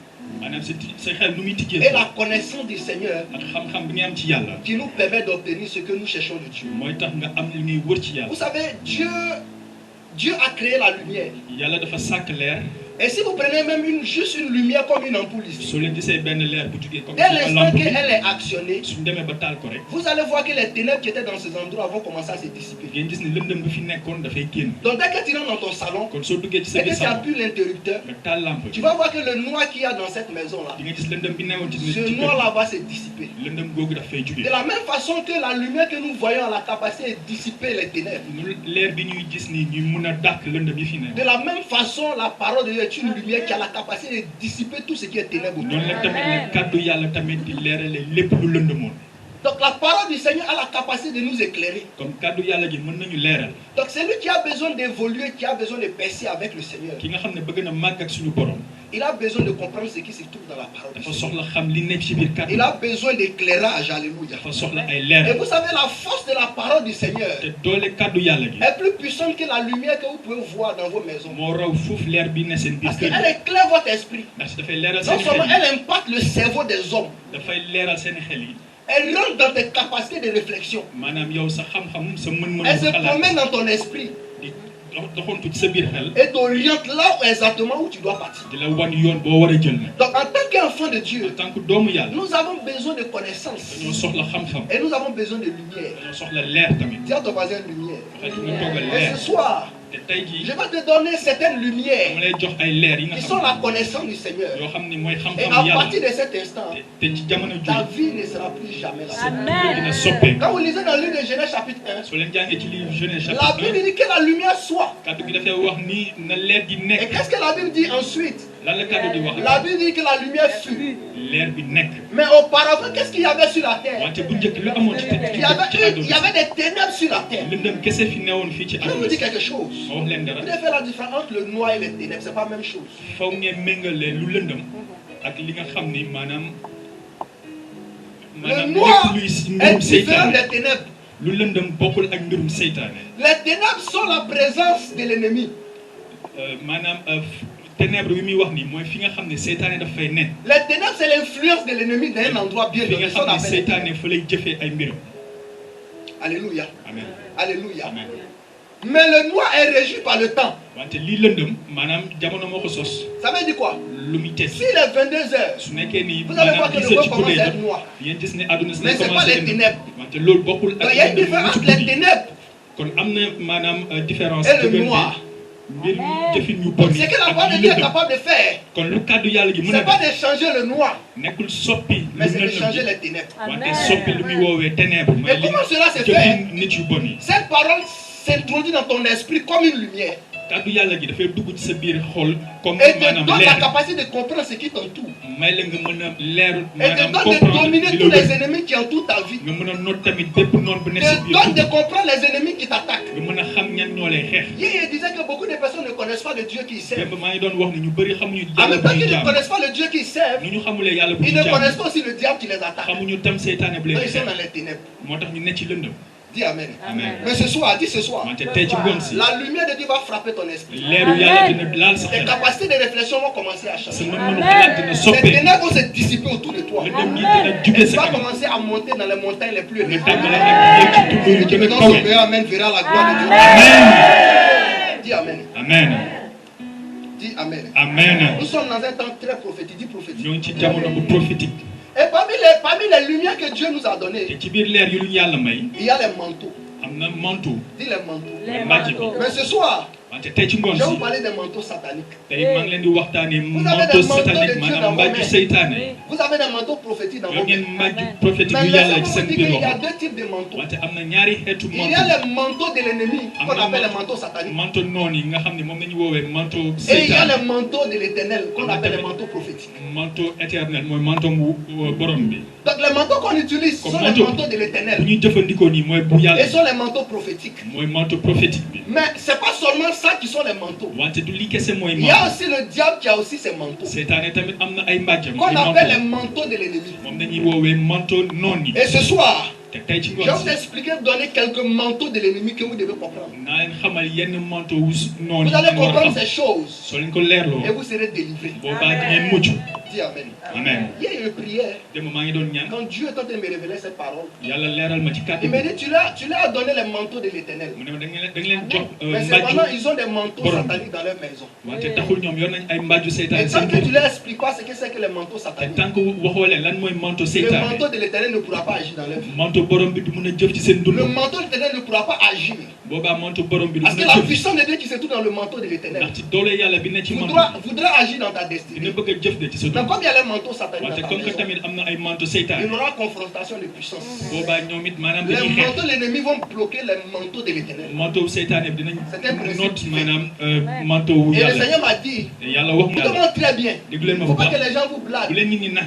et la connaissance du Seigneur qui nous permet d'obtenir ce que nous cherchons de Dieu. Vous savez, Dieu a créé la lumière. Et si vous prenez même juste une lumière comme une ampoule ici, dès l'instant qu'elle est actionnée, vous allez voir que les ténèbres qui étaient dans ces endroits vont commencer à se dissiper. Donc dès que tu rentres dans ton salon et que tu appuies l'interrupteur, tu vas voir que le noir qu'il y a dans cette maison-là, ce noir-là va se dissiper. De la même façon que la lumière que nous voyons a la capacité de dissiper les ténèbres. De la même façon, la parole de Dieu est une lumière qui a la capacité de dissiper tout ce qui est ténèbres. Donc la parole du Seigneur a la capacité de nous éclairer. Donc c'est lui qui a besoin d'évoluer, qui a besoin de percer avec le Seigneur. Il a besoin de comprendre ce qui se trouve dans la parole de dafa Dieu. soxla xam li nekk ci biir kàddu Il a besoin d'éclairage, alléluia. dafa soxla ay Et leer vous savez, la force de la parole du Seigneur te doole kàddu yàlla gi est plus puissante que la lumière que vous pouvez voir dans vos maisons. moo raw fuuf leer bi ne seen biir Parce kër qu'elle éclaire votre esprit. ndax dafay leeral Non seen seulement xel yi elle impacte le cerveau des hommes, dafay leeral seen xel yi elle rentre dans tes capacités de réflexion. maanaam yow sa xam-xam sa mën-mën Elle se xalaat promène dans ton esprit di doxantu ci sa biir xel et t'oriente là exactement où tu dois partir. di la wan yoon boo war a jël nag Donc en tant qu'enfant de Dieu, en tant que doomu yàlla nous avons besoin de connaissances dañoo soxla xam-xam et nous avons besoin de lumière. dañoo soxla leer tamit Dis à ton voisin lumière. waxal ki nga toogal Et leer ce soir, te tey jii je vais te donner certaines dama lumières lay jox ay leer yi nga qui sont xam la connaissance du Seigneur. yoo xam ni mooy Et xam-xam à yàlla partir de cet instant, te ci jamono ta ji vie ne sera plus jamais la sa même. dund dina soppeeku Quand vous lisez dans le livre de Genèse chapitre 1, soo leen jàngee ci livre Genèse la chapitre Bible dit que la lumière soit. 1 kàddu gi dafay wax ni na leer gi Et nekk qu'est-ce que la Bible dit ensuite? lan la kàddu di wax La Bible dit que la lumière fut. leer bi nekk Mais auparavant, qu'est-ce qu'il y avait sur la terre? wante bu njëkk lu amoon ci Il y avait des ténèbres sur la terre. lëndëm kese fi newoon fii ci Je vais vous àdduna dire si quelque chose. ma wax leen dara Vous devez faire la différence entre le noir et les ténèbres. C'est pas la même chose. faw ngeen méngale lu lëndëm ak li nga xam ni maanaam Le maanaam noir lépp luy est mbirum différent seytaane des ténèbres. lu lëndëm bokkul ak mbirum seytaane Les ténèbres sont la présence de l'ennemi. maanaam ténèbre yi muy wax ni mooy fi nga xam ne seytaane daf fay ne Les ténèbres, c'est l'influence de l'ennemi dans un endroit bien fi nga donné. Ça, xam on ne appelle. seytaane fa lay jëfee ay mbirum Alléluia. amen Alléluia. amen Mais le noir est régi par le temps. wante lii lëndëm maanaam jamono moo ko sos Ça veut dire quoi? lu muy teg S'il est 22 heures, su nekkee ni vous allez voir maanaam que le 10 monde ci commence guddee à jot être noir. yéen gis ne àdduna si Mais c'est pas les lëndëm ténèbres. wante loolu bokkul ak Donc, il y a une lëndëm différence ci entre les guddi ténèbres kon am na maanaam différence et le diggante noir. mbir jëfin yu bon Donc, yi ce que la ak parole de yu Dieu est lëndëm capable de faire, kon lu kàddu yàlla gi mën c'est a pas def de changer le noir, nekkul soppi mais lu c'est de lëndëm changer ji les ténèbres. wante soppi lu muy woowee ténèbre mooy Et comment cela se fait? jëfin nit yu bon yi Cette parole s'introduit dans ton esprit comme une lumière kàddu yàlla gi dafay dugg ci sa biir xol comme et te maanaam donne la leer capacité de comprendre ce qui t'entoure. may la nga mën a leer Et te maanaam donne de comprendre dominer li tous la les wër ennemis qui entourent ta vie. nga mën a noot tamit bépp noon bu ne sa Te biir donne de dugg comprendre les ennemis qui t'attaquent. nga mën a xam ñan ñoo lay xeex Hier, il disait que beaucoup de personnes ne connaissent pas le Dieu qu'ils servent. démb maa ngi doon wax ni ñu bëri xamuñu En yàlla même bu temps ñuy qu'ils ne jaam connaissent pas le Dieu qu'ils servent, nu ñu xamulee yàlla bu ils ñuy ne jaam connaissent pas aussi le diable qui les attaque. xamuñu tam seytaane bu Donc leen ils sont xeex dans les ténèbres. moo tax ñu ne ci lëndëm Dis Amen. amen Mais ce soir, dis ce soir, wante tey ci ngoon si la lumière de Dieu va frapper ton esprit. leeru yàlla dina laal sa Tes xel capacités de réflexion vont commencer à sa changer. mën-mënu xalaat dina Les soppeeku ténèbres vont se dissiper autour de toi. lëndëm yi dina Et jugee tu sa vas kanam commencer à monter dans les montagnes les plus nga élevées. tàmbale nag yéeg ci tund yu Qui gën me a donne kawe son meilleur amen verra la gloire de Dieu. amen Dis Amen. amen Dis Amen. amen Nous sommes dans un temps très prophétique. Dis prophétique. ñoo ngi ci jamono bu prophétique Et parmi les lumières que Dieu nous a te données, ci biir leer yu lu ñu yàlla may il y a les manteaux. am na manteau Dis les manteaux. mooy mbàjj bi Mais ce soir, wante tey ci ngoon je vais vous si parler des manteaux sataniques. tey maa ngi leen di waxtaanee avez manteau des manteaux de satanique Dieu maanaam dans vos mbàjju mains. seytaane Vous avez des manteaux prophétiques dans yoo vos ngeen mains. mbàjju prophétique Mais yu yàlla laissez-moi ci vous seen dire biir qu'il y a loxo deux types de manteaux. wante am na ñaari xeetu Il y a manteau les manteaux de l'ennemi qu'on appelle les manteaux sataniques. manteau noonu yi nga xam ne moom la ñu woowee manteau Et il y a seytaane les manteaux de l'éternel qu'on appelle les manteaux prophétiques. manteau éternel mooy manteau bu borom bi Donc les manteaux qu'on utilise Comme sont les manteau. manteaux de bu l'éternel. ñuy jëfandikoo nii mooy bu yàlla Et sont les manteaux prophétiques. mooy manteau prophétique bi Mais c'est pas seulement ça qui sont les manteaux. wante du li kese mooy Il y a manteau aussi le diable qui a aussi ses manteaux. seytaane tamit am na ay mbàjjam Qu'on ay appelle les manteau manteaux de l'ennemi. moom dañuy woowee manteau noon yi Et ce soir, te tey ci je vais ngoon vous si expliquer, donner quelques manteaux de l'ennemi que vous devez comprendre. naa leen xamal yenn manteau wu noon Vous yi allez ngeen war a comprendre xam ces choses soo leen ko leerloo et vous serez délivrés. boobaa di ngeen mucc Dis Amen. amen Il y a une prière. démb maa ngi doon ñaan Quand Dieu est en train de me révéler cette parole, yàlla leeral ma ci kàddu il me dit tu leur as donné les manteaux de l'éternel. mu ne ma da nga leen jox Mais cependant, mbàjju ils ont des manteaux Borom. sataniques dans leur maison. wante taxul ñoom yor nañ ay mbàjju Et seytaane tant seen que tu biir ne leur expliques pas ce que c'est que les manteaux te sataniques, tant que waxoo leen lan mooy manteau le seytaane manteau de l'éternel ne pourra pas agir dans leur vie. manteau borom bi du mën a jëf ci seen dund Le manteau de l'éternel ne pourra pas agir. boobaa manteau borom bi du Parce que mën a la jëf puissance de Dieu qui se trouve dans le manteau de l'éternel ndax ci doole yàlla bi ne ci manteau voudra agir dans ta dina destinée. bëgg a jëf de ci sa Donc dund comme il y a les manteaux sataniques wante dans ta comme que maison, tamit am na ay manteau il seytaane y aura confrontation de puissance. boobaa ñoom it maanaam Les dañuy xeex manteaux de l'ennemi vont bloquer les manteaux de l'éternel. manteau seytaane bi dinañ C'est un principe noot divin. maanaam manteau wu Et le yàlla Seigneur m'a dit, te yàlla wax mu vous yàlla demandez très bien. déglu leen Il ma ne faut bu pas que baax les gens vous bu blaguent. leen nit ñi nag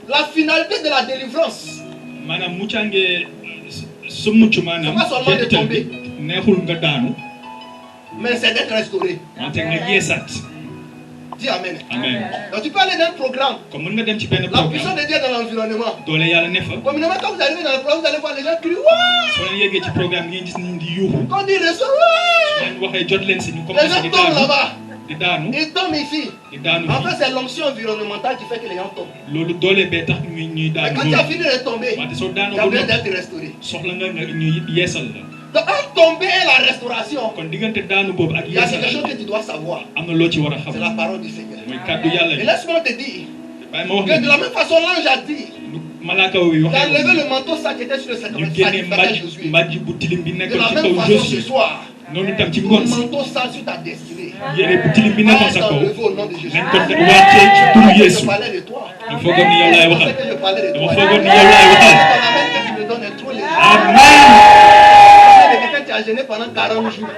La finalité de la délivrance, maanaam muccaangee sa mucc maanaam C'est pas seulement de jeexital bi tomber. neexul nga daanu mais c'est d'être restauré. wante nga yeesaat Dis Amen. Amen. Donc tu peux aller dans un programme. Comme mën nga dem ci benn La programme. puissance de Dieu dans l'environnement. doole yàlla ne fa. Communément, quand vous arrivez dans le programme, vous allez voir les gens crier. Wouah! soo leen yeggee ci programme ngeen gis ni di yuuxu. Quand on dit reçoit, wouah! leen waxee jot leen si ñu Les commencé gens di tombent daanu. là-bas. di daanu. Ils tombent ici. di daanu En fait, c'est l'onction environnementale qui fait que les gens tombent. loolu doole bee tax ñuy Mais daanu quand tu as fini de tomber, wante soo tu daanoo as ba besoin noppi d'être restauré. soxla nga ñu yeesal la. Donc, entre tomber et la restauration, kon diggante daanu boobu ak il y a yeesal quelque chose que tu dois savoir. am na loo ci war a C'est xam. la parole du Seigneur. mooy kàddu yàlla Et yi. laisse-moi te dire bàyyi ma wax que de la même façon, l'ange a dit malaaka wi waxee d'enlever le manteau sale qui était sur le ñu génne sacrificateur Josué. mbàjj bu tilim bi De nekkoon la ci même kaw façon, ce Josué soir, noonu tam ci tout ngoon si manteau sale sur ta destinée. yére bu tilim bi nekkoon sa Va être kaw enlevé au nom de Jésus. nañ ko wàccee ci turu Je Yeesu. parlais de toi. dama foogoon ni yow laay Je waxal. pensais que je parlais de dama toi. foogoon ni yow laay waxal. Ton amen que tu me donnes est trop léger. amen Quelqu'un qui a gêné pendant 40 jours.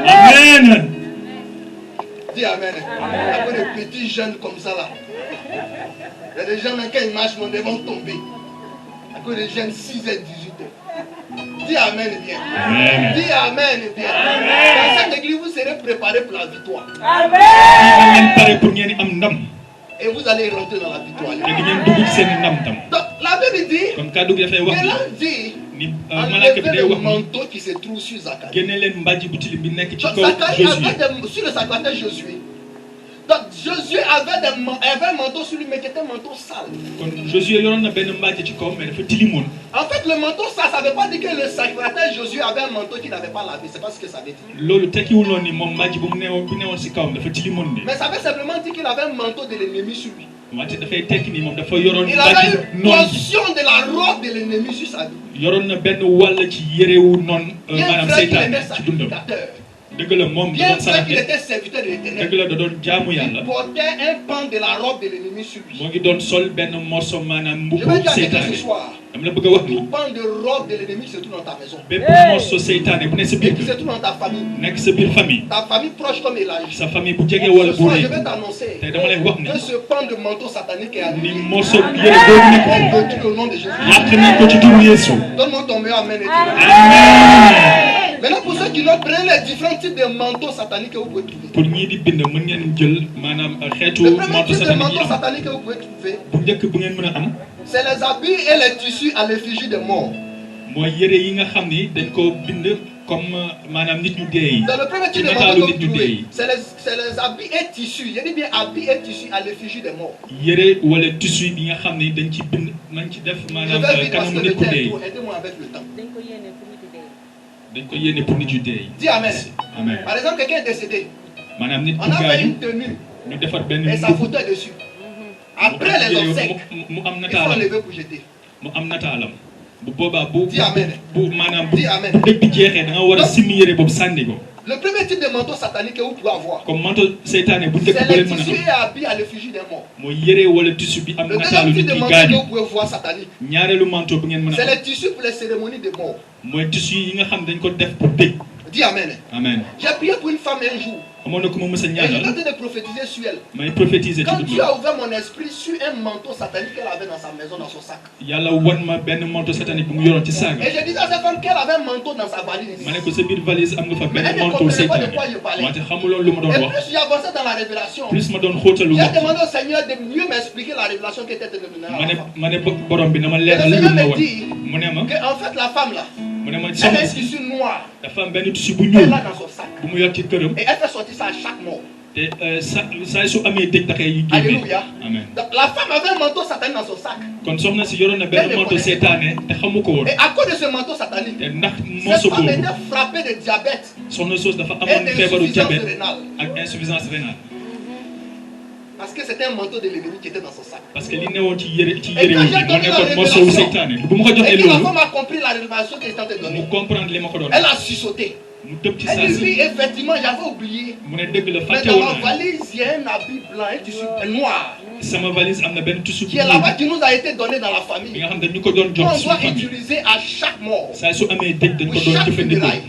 amen. Dis Amen. Il y a des petits jeunes comme ça là. Il y a des gens quand ils marchent, ils vont tomber. Il y a des jeunes 6 et 18 ans. Dis Amen bien. Amen. Dis Amen bien. Dans cette église, vous serez préparés pour la victoire. fii ngeen pare pour ngeen am ndam Et vous allez rentrer dans la victoire. te di ngeen dugg ci seen ndam tam. Donc la Bible dit, comme kàddu gi dafay wax que l'ange dit, ni malaaka bi enlevez day le wax ni manteau qui se trouve sur Zacharie. génne leen mbàjj bu tilim bi nekk ci Donc kaw Zacharie Josué. avait sur le sacrificateur Josué. Donc Josué avait un manteau sur lui, mais qui était un manteau sale. kon Josué yoroon na benn mbàjj ci kaw mais dafa tilimoon. En fait, le manteau sale, ça ne veut pas dire que le sacrificateur Josué avait un manteau qu'il n'avait pas lavé. C'est pas ce que ça veut dire. loolu tekkiwul woon ni moom mbàjj bu mu newoon bu newoon si kawam dafa tilimoon de. Mais ça veut simplement dire qu'il avait un manteau de l'ennemi sur lui. wante dafay tekki ni moom dafa yoroon Il avait mbàjj une noonu portion de la robe de l'ennemi sur sa vie. yoroon na benn wàll ci yérewu noonu Bien maanaam vrai qu'il seytaane était ci dundam. sacrificateur. dëgg la moom da Bien doon vrai qu'il saraxe était serviteur de dëgg l'éternel. la da doon jaamu Il yàlla portait un pan de la robe de l'ennemi sur lui. moo ngi doon sol benn morceau maanaam Je mbubbu vais dire à quelqu'un seytaane ce soir, dama la bëgg a wax ni tout pan de robe de l'ennemi qui se trouve dans ta maison. bépp morceau seytaane bu ne sa Et biir qui se kër trouve dans ta famille. nekk sa biir famille Ta famille proche comme Elijah. sa famille bu jege wala Ce bu soir, rëy je vais t'annoncer tey dama lay wax ni que ce pan de manteau satanique est ni annulé. morceau yére boobu nekk Est vaincu au nom de Jésus. yàq nañ ko ci turu Yeesu. Donne-moi ton meilleur amen et dis-le. amen. Maintenant, pour ceux qui notent, prenez les différents types de manteaux sataniques que vous pouvez trouver. pour ñii di bind mën ngeen jël maanaam xeetu Le premier manteau type de satanique yi manteau am satanique que vous pouvez trouver, bu njëkk bu ngeen mën a am c'est les habits et les tissus à l'effigie des morts. mooy yére yi nga xam ni dañ ko bind comme maanaam nit ñu dee yi C'est le premier ci type de nataalu manteau que nit vous ñu dee trouvez. yi C'est les habits et tissus. Je dis bien habits et tissus à l'effigie des morts. yére wala tissu bi nga xam ni dañ ci bind nañ ci def Je maanaam vais vite parce kanamu que le nit ku temps dee est yi court. Aidez-moi avec le temps. dañ ko yéene pour nit yu dee yi. Dis amen. amen Par exemple, quelqu'un est décédé. maanaam nit ku On a fait gaañu une tenue ñu defar benn et sa photo est dessus. Après les obsèques, mu am il faut nataalam enlever pour jeter. mu am nataalam bu boobaa bu Dis amen. bu maanaam bu Dis amen. bu dëkk bi jeexee da nga war a simmi yére boobu sànni ko Le premier type de manteau satanique que vous pouvez avoir, comme manteau seytaane bu njëkk c'est bu les leen mën a tissus am et habits à l'effigie des morts. mooy yére wala tissu bi am Le nataalu deuxième nit type de ki manteau que gaañu vous pouvez voir satanique, ñaareelu manteau bu ngeen mën a c'est am les tissus pour les cérémonies des morts. mooy tissu yi nga xam dañ ko def pour dëj. Dis amen. amen J'ai prié pour une femme un jour amoon na ko ma mës a et je ñaanal tentais de prophétiser sur elle. may prophétiser ci Quand dugub Dieu a ouvert mon esprit sur un manteau satanique qu'elle avait dans sa maison, dans son sac. yàlla wan ma benn manteau satanique bu mu yoroon ci saaga Et je disais à cette femme qu'elle avait un manteau dans sa valise. ma ne ko sa biir valise am nga fa Mais elle benn ne manteau comprenait pas de seytaane quoi je parlais. wante xamuloon lu ma doon Et wax plus j'avançais dans la révélation, plus ma doon xóotalu j'ai wax demandé au Seigneur de mieux m'expliquer la révélation qui était devenue à la femme. ma ne borom bi na ma Et le leeral lu Seigneur ma me wan dit mu ne ma que en fait la femme là, mu ne ma elle a soxna un si tissu noir. dafa am benn tissu bu Elle ñuul l'a dans son sac. bu mu yor ci këram Et elle fait sortir ça à chaque mort. te saa su amee dëj da koy génne Alléluia. amen Donc, la femme avait un manteau satanique dans son sac. kon soxna si yoroon na benn manteau seytaane te xamu ko woon Et à cause de ce manteau satanique, te ndax cette morceau femme boobu était frappée de diabète soxna soos dafa et amoon feebaru d'insuffisance diabète rénale. ak insuffisance rénale Parce que c'était un manteau de l'ennemi qui était dans son sac. parce que li newoon ci yére wu Et bi quand moo j'ai donné la nekkoon morceau wu révélation, seytaane bu ma ko joxee Et puis la loolu femme a compris la révélation que j'étais en train de mu donner. comprendre li ma ko doon Elle a sursauté. mu tëb ci Elle saa dit si oui, effectivement, j'avais oublié. mu ne dëgg la Mais fàtte dans woon ma naa valise, il y a un habit blanc, un tissu noir, sama valise am na benn tissu bu qui est là-bas, ñuul qui nous a été donné dans la bi famille. nga xam ne dañu ko doon Qu'on jox suñu doit famille utiliser à chaque mort. saa su amee dëj dañ ko Pour doon chaque jëfandikoo funérailles.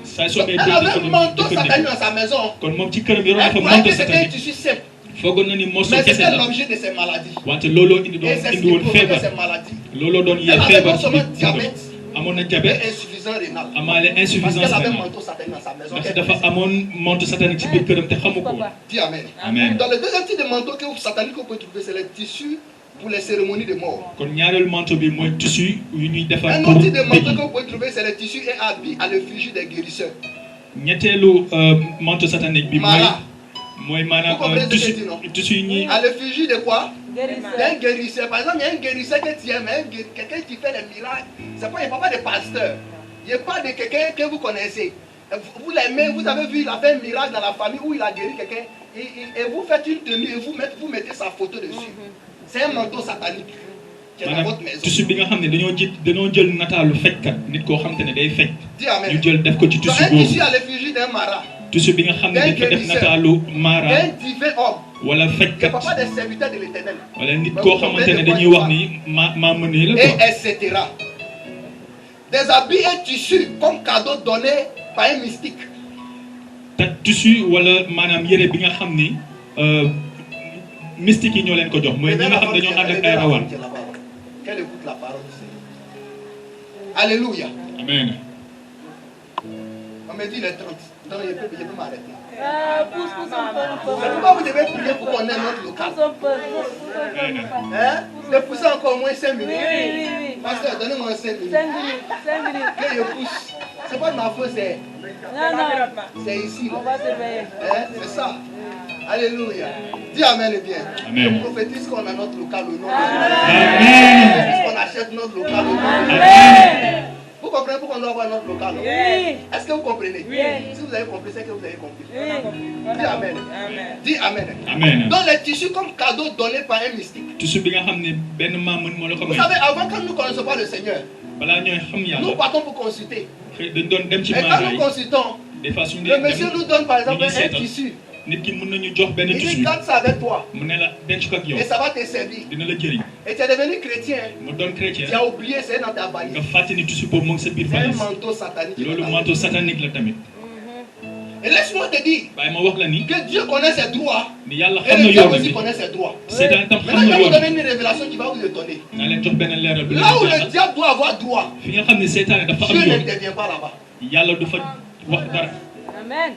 saa su Donc, amee elle dëj dañ avait ko un doon manteau satanique jëfandikoo dans sa maison. kon moom ci këram yoroon na Elle fa croyait manteau que c'était un satanique tissu simple. foogoon na ni morceau Mais kese c'était la l'objet de ses maladies. wante looloo indi Et doon c'est ce indi qui woon provoquait feebar ces maladies. looloo doon yee Elle avait feebar non ci seulement biir dundam diabète amoon na et diabète insuffisance insuffisance rénale. amaale Parce insuffisance qu'elle avait un rénale manteau satanique dans sa maison. ndax Elle dafa connaissait. amoon manteau satanique ci biir këram te xamu ko woon. Dis Amen. Amen. Dans le deuxième type de manteau que vous satanique que vous pouvez trouver, c'est les tissus pour les cérémonies de mort. kon ñaareelu manteau bi mooy tissu yu ñuy defar Un pour autre type de manteau dëj que vous pouvez trouver, c'est les tissus et habits à l'effigie des guérisseurs. ñetteelu manteau satanique bi Mara. mooy maanaam Vous comprenez ce que je dis, non? tissu yi ñuy À l'effigie de quoi? Guérisseur. D'un guérisseur. Par exemple, il y a un guérisseur que tu aimes, quelqu'un qui fait des miracles. C'est pas, il n'y a pas de pasteur. Il n'y a pas de quelqu'un que vous connaissez. Vous l'aimez, vous avez vu, il a fait un miracle dans la famille où il a guéri quelqu'un. Et vous faites une tenue et vous mettez sa photo dessus. C'est un manteau satanique qui est dans votre maanaam maison. tissu bi nga xam ne dañoo jël nataalu fajkat nit koo xam te ne day faj Dis Amen. ñu jël def ko ci Donc, tissu un tissu boobu à l'effigie d'un mara, tissu bi nga xam ne dañ ko def nataalu maara d'un divin homme, wala le fajkat papa des serviteurs de l'éternel, wala nit koo xamante ne dañuy wax ni maa mënee la et quoi. etc. Des habits et tissus comme cadeau donné par un mystique. te tissu wala maanaam yére bi nga xam ni mystique yi ñoo leen ko jox mooy ñi nga xam dañoo ànd ak ay rawaan. Qu'elle écoute la parole du Seigneur. Alléluia. Amen. On me dit les 30. Donc je peux m'arrêter. Pousse un peu. C'est pourquoi vous devez prier pour qu'on ait notre local. Hein? De pousser encore au moins 5 minutes. Oui. Pasteur, donnez-moi 5 minutes. 5 minutes. Que je pousse. C'est pas de ma faute, c'est ici. On Là. va surveiller. Hein? C'est ça. Alléluia. Dis Amen et bien. Amen. Je prophétise qu'on a notre local au nom de Amen. Jésus. Je prophétise qu'on achète notre local au nom de Jésus. Amen. Vous comprenez pourquoi on doit avoir notre local? Non? Oui. Est-ce que vous comprenez? Oui. Si vous avez compris, c'est que vous avez compris. Oui. Dis Amen. Dis Amen. Amen. Donc les tissus comme cadeau donné par un mystique. tissu bi nga xam ne benn maam moo la ko Vous may savez, avant quand nous ne connaissons pas le Seigneur, balaa ñooy xam nous yàlla partons pour consulter. dañ doon dem ci Et quand maara nous yi consultons, des fois suñu le monsieur nous donne par exemple ñu ngi un seetal. tissu. nit ki mën nañu jox benn Il dit tissu garde ça avec toi. mu ne la denc ko ak yow Et ça va te servir. dina la jëriñ Et tu es devenu chrétien. mu doon chrétien Tu as oublié, c'est dans ta valise. nga fàtte ni tissu boobu mu ngi sa biir C'est un valise manteau satanique. loolu manteau satanique la tamit Et laisse-moi te dire waaye ma wax la ni que Dieu connaît ses droits. ni yàlla Et xam le na diable yoon aussi bi connaît ses droits. seetaan tam Maintenant, xam je na vais vous yoon donner une révélation qui va vous étonner. bi naa leen jox benn leeral bi Là où le leen diable doit avoir droit, fi nga xam ne seetaane dafa am Dieu yoon n'intervient pas là-bas. yàlla du fa wax dara Amen.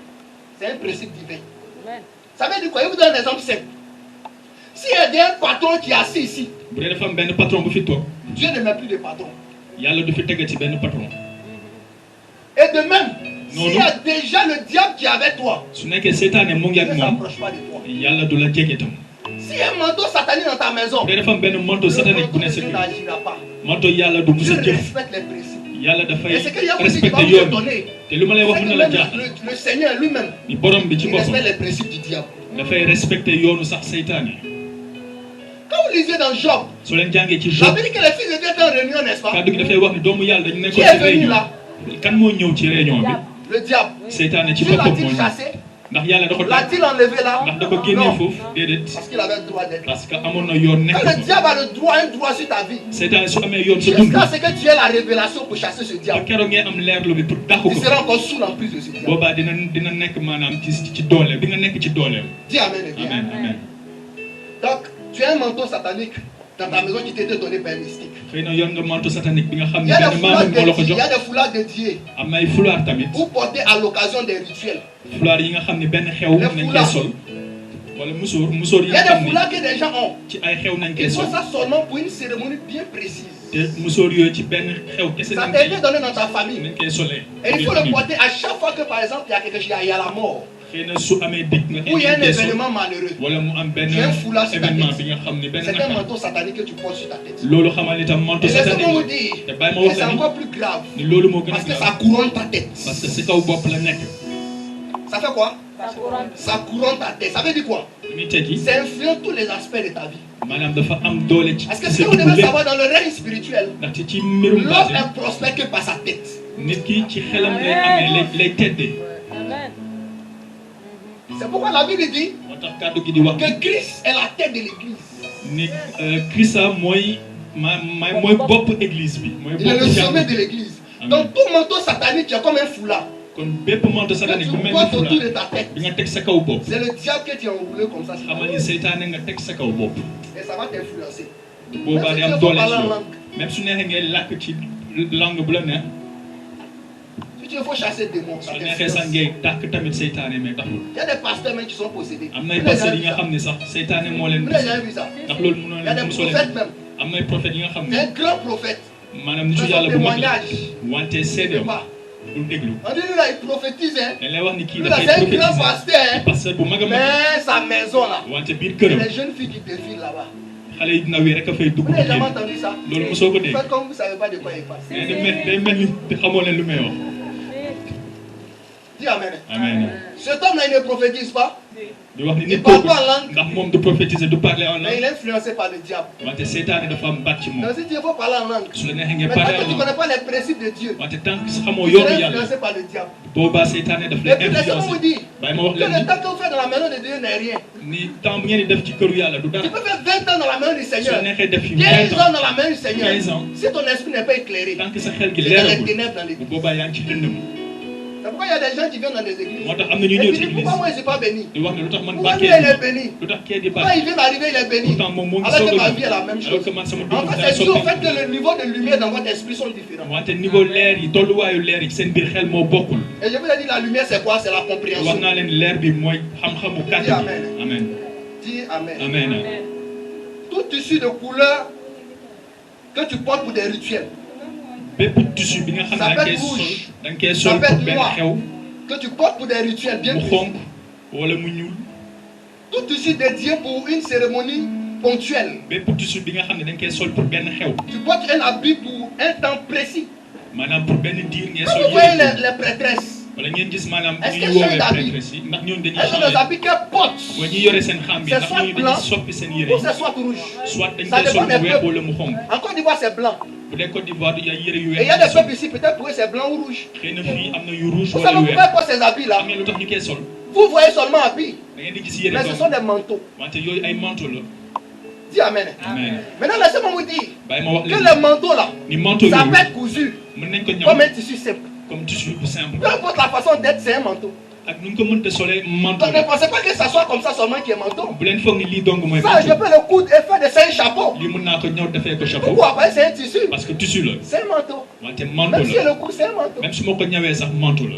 C'est un principe divin. Amen. Ça veut dire quoi? Je vous donne un exemple simple. S'il y a un patron qui est assis ici, bu dee dafa am benn patron bu fi toog Dieu ne met plus de patron. yàlla du fi tege ci benn patron Et de même, Non, s'il y a déjà le diable qui est avec toi, su nekkee seetaane mu ngi il ak ne moom s'approche pas de toi. yàlla du la jege tam S'il y a un manteau satanique dans ta maison, bu dee dafa am benn manteau le satanique bu manteau ne de sa Dieu biir n'agira pas. manteau yàlla du mus Dieu a jëf respecte les principes. yàlla dafay Et ce qu'il y a aussi qui va respecté vous yoon étonner, te lu ma lay wax c'est mën que na la même jaaxal le Seigneur lui-même, ni borom bi ci il boppam respecte les principes du diable. dafay respecté yoonu sax seytaane Quand vous lisez dans Job, soo leen jàngee ci ça Job veut dire que les fils de Dieu étaient en réunion, n'est-ce pas? kàddu gi dafay wax ni doomu yàlla dañu Qui nekkoon est ci venu réunion là? kan moo ñëw ci réunion bi Le diable. seytaane ci Dieu boppam moo l'a-t-il ñëw chassé? ndax yàlla da ko L'a-t-il enlevé là? ndax da ko génnee Non. foofu déedéet Parce qu'il avait le droit d'être là. parce que amoon na yoon nekk Quand le fa diable a le droit, un droit sur ta vie, seytaane su amee yoon sa dund jusqu'à ce que tu aies la révélation pour chasser ce ba diable, keroog ngay am leerlu bi pour dàq ko il sera encore sous l'emprise de ce diable. boobaa dina nekk maanaam ci doole bi nga nekk ci dooleem Dis Amen et bien. amen amen Donc, tu as un manteau satanique dans ta maison qui t'était donné par un mystique. xëy na yoon nga manteau satanique bi nga xam Il ne y a des benn foulards maamam moo la ko dédiés, il jox y a des foulards dédiés am na ay fulaar tamit ou portés à l'occasion des rituels. fulaar yi nga xam ne benn xew nañ koy foulards. sol wala musóor yi Il y nga a des xam ne foulards que des gens ont. ci ay xew nañ koy Ils sol font ça seulement pour une cérémonie bien précise. te musóor yooyu ci benn xew kese Ça nañ t'a été koy donné dans ta famille. nañ koy solee Et il faut le porter à chaque fois que, par exemple, il y a quelque chose, il y a la mort, xëy na su amee dëj nga ou il y a un koy sol événement malheureux. wala mu am benn Tu as un foulard sur ta événement tête. bi nga xam ne benn C'est un naqar manteau satanique que tu portes sur ta tête. loolu xamal itam manteau Et laissez-moi vous satanique dire te bàyyi ma que wax c'est la ni encore plus grave. ni loolu moo gën a Parce que grave ça couronne ta tête. parce que si kaw bopp la nekk Ça fait quoi? Ça couronne. Ça couronne ta tête. Ça veut dire quoi? li muy tekki Ça influence tous les aspects de ta vie. maanaam dafa am doole ci Parce que sa ce que vous dund devez lépp savoir dans le règne spirituel, ndaxte ci mbirum l'homme baatin est prospère que par sa tête. nit ki ci xelam lay amee lay teddee Amen. C'est pourquoi la Bible dit moo tax kàddu gi di wax que Christ est la tête de l'église. ni Christa mooy mooy bopp église bi mooy Il est bopp le jàmm sommet de l'église. Amen. Donc tout manteau satanique est comme un foulard kon bépp manteau que satanique bu tu mel portes ni autour de fula ta tête. bi nga teg sa kaw bopp C'est le diable que tu as enroulé comme ça. sur ta xamal tête. ni seytaane nga teg sa kaw bopp Et ça va t'influencer. boobaa di Même si am tu veux doole parler ci en yow langue. même su neexee ngay làkk ci langue bu la neex Il faut chasser des démons. su la neexee sax ngay dàq tamit seytaane mais taxul. Il y a des pasteurs même qui sont possédés. am na ay pasteurs yi nga xam ne sax seytaane moo leen. Vous n'avez jamais vu ça? ndax loolu mënoo Il y a leen des mosoo leen. prophètes même. am na ay prophètes yi nga xam ne. Un grand prophète. maanaam nitu yàlla bu mag la wante seedeem bul déglu. On dit lui là il prophétise hein. dañ lay wax ni kii Lui là dafay c'est un grand prophétiser. pasteur. pasteur bu mag a mag. Mais sa maison là. wante biir Il y këram. a des jeunes filles qui défilent là-bas. xale yi ndaw yi rek a fay dugg Vous di n'avez jamais génn. entendu ça? loolu mosoo ko dégg. Faites comme vous ne savez pas de quoi il parle. mais day mel ni xamoo leen lu may wax. Dis amen. amen. Cet homme là il ne prophétise pas. di wax ni Il nit parle kooku pas en langue. ndax moom du prophétiser du parler en Mais il langue. est influencé par le diable. wante seytaane dafa am baat ci moom. Donc si il faut parler en langue. su la neexee Mais ngeen tant parler que en tu ne langue. connais pas les principes de Dieu, wante tant que xamoo tu yoonu seras yàlla. influencé par le diable. boobaa seytaane daf Et lay puis laissez-moi vous influencer. dire bàyyi ma wax que leen le ni temps que vous faites dans la maison de Dieu n'est rien. ni temps bu ngeen di def ci këru yàlla du Tu dara. peux faire 20 ans dans la maison du su la Seigneur. neexee def fi 15 20 ans ans. dans la main du Seigneur. 15 ans. Si ton esprit n'est pas éclairé, tant que sa xel gi c'est dans les leeragul. ténèbres dans bu l'église. boobaa yaa ngi ci lëndëm. C'est pourquoi il y a des gens qui viennent dans des églises. moo tax am na ñu Et ñëw puis ci disent, pourquoi église. moi je ne suis pas béni? di wax ne lu tax man Pourquoi lui bàkkee il est béni? lu tax kee di Quand bàkk. il vient d'arriver, il est béni. pourtant moom moo ngi Alors que soog ma a vie est la même alors chose. que man sama En dund fait, daa c'est dû au soppeeku. fait que le niveau de lumière dans votre esprit sont différents. wante niveau leer yi tolluwaayu leer yi seen biir xel moo bokkul. Et je vous ai dit, la lumière c'est quoi? C'est la wax compréhension. naa leen leer bi mooy xam-xamu kàddu gi. Amen. amen. Dis Amen. amen. Tout tissu de couleur que tu portes pour des rituels, bépp tissu bi nga xam ne Ça da peut nga être koy sol rouge. da nga koy Ça sol peut pour être benn noir. xew que tu portes pour des rituels bien mu précis. xonk wala mu ñuul. Tout tissu dédié pour une cérémonie ponctuelle. bépp tissu bi nga xam ne da nga koy sol pour benn xew. Tu portes un habit pour un temps précis. maanaam pour benn diir ngeen Quand sol vous voyez yére les prêtresses, wala ngeen gis maanaam Est-ce ñuy qu'elles woowee changent d'habit? prêtresse yi ndax ñooñu dañuy elles ont des changer. habits qu'elles portent. mooy ñi yore seen xam bi C'est ndax soit ñooñu blanc dañuy soppi seen yére Ou yi. c'est soit rouge. soit dañ Ça koy dépend sol des bu weex peuples. wala mu xonk. En Côte d'Ivoire, c'est blanc. bu dee Côte d'Ivoire du ay yére yu Et il y a weex des peuples ici, peut-être pour eux, c'est blanc ou rouge. xëy na fii am na yu rouge Vous wala savez yu pourquoi weex. ils portent ces habits-là? xam ngeen lu tax ñu koy sol. Vous voyez seulement habits, da ngeen di gis yére mais ce doom sont des manteaux. wante yooyu ay manteau la. Dis Amen. amen. Maintenant, laissez-moi vous dire bàyyi ma wax que leen les manteaux là, ni manteau ça yooyu peut être cousu mën nañ ko comme ñaw un tissu simple. comme tissu bu simple. Peu importe la façon d'être, c'est un manteau. ak nu ñu ko mënta solee manteau Donc ne la. pensez pas que ça soit comme ça seulement qui est manteau. bu leen foog ni lii dong mooy Ça, je manteau. peux le coudre et faire de ça un chapeau. lii mën naa ko ñëw defee ko chapeau. Pourquoi? Parce que c'est un tissu. parce que tissu la. C'est un manteau. wante manteau Même si la. le coup, c'est un manteau. même su ma ko ñawee sax manteau la.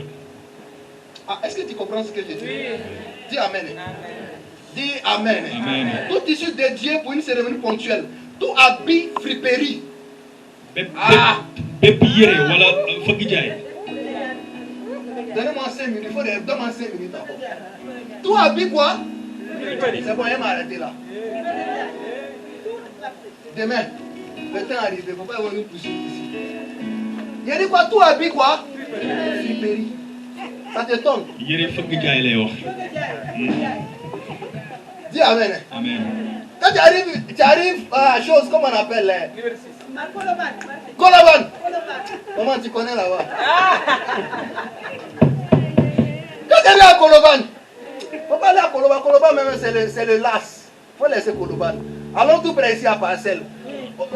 Ah, est-ce que tu comprends ce que je dis? Dis Amen. Dis Amen. amen. Tout tissu dédié pour une cérémonie ponctuelle. Tout habit friperie. bépp Ah. bépp yére wala fëgg jaay. Donnez-moi 5 minutes. Il faut donner 5 minutes d'abord. Tout habit quoi? C'est bon, il m'a arrêté là. Demain, le temps arrive. Il ne faut pas avoir une poussière ici. Il a dit quoi? Tout habit quoi? Friperie. Ça te tombe? yére fëgg jaay lay wax. Dis Amen. amen. Quand tu arrives à la chose, comment on appelle les... Koloban. Comment tu connais là-bas? Quand tu arrives à Koloban, faut pas aller à Koloban. Koloban même c'est le las. Faut laisser Koloban. Allons tout près ici à Parcelles.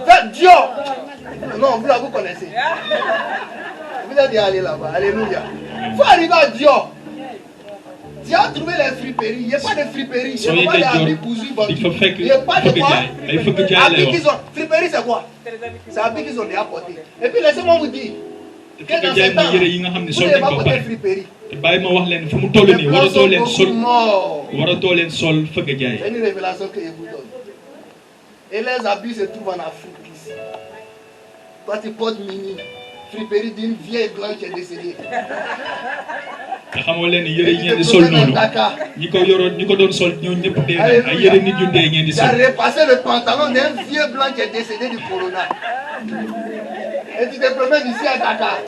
Faites Dior. Non, vous connaissez. Vous êtes déjà allé là-bas. Alléluia. Faut arriver à Dior. Tu as trouvé les friperies. Il n'y a pas de friperies. Il n'y a pas d'habits cousus. il faut fekk Il n'y a pas de fëgg quoi? jaay ay fëgg jaay lay Habits wax. qu'ils ont. Friperie c'est quoi? C'est habits qu'ils ont déjà portés. Et puis laissez-moi vous dire. te Que dans fëgg jaay ce mooy temps, yére yi nga xam ne vous sol n'avez nañ pas ko porté pare. friperie. te bàyyi ma wax leen fu mu toll Les nii blancs waratoo sont leen beaucoup sol morts. waratoo leen sol fëgg jaay. C'est une révélation que je vous donne. Et les habits se trouvent en Afrique ici. Toi tu portes mini. Friperie d'une vieille blanche qui est décédée. te xamoo leen ni yére Et yi tu ngeen te di sol promènes à noonu Dakar. ñi ko yoroon ñi ko doon sol ñoo ñëpp dee nañ Alléluia. ay yére nit ñu dee ngeen di Tu as sol. repassé le pantalon d'un vieux blanc qui est décédé du corona. Et tu te promènes ici à Dakar.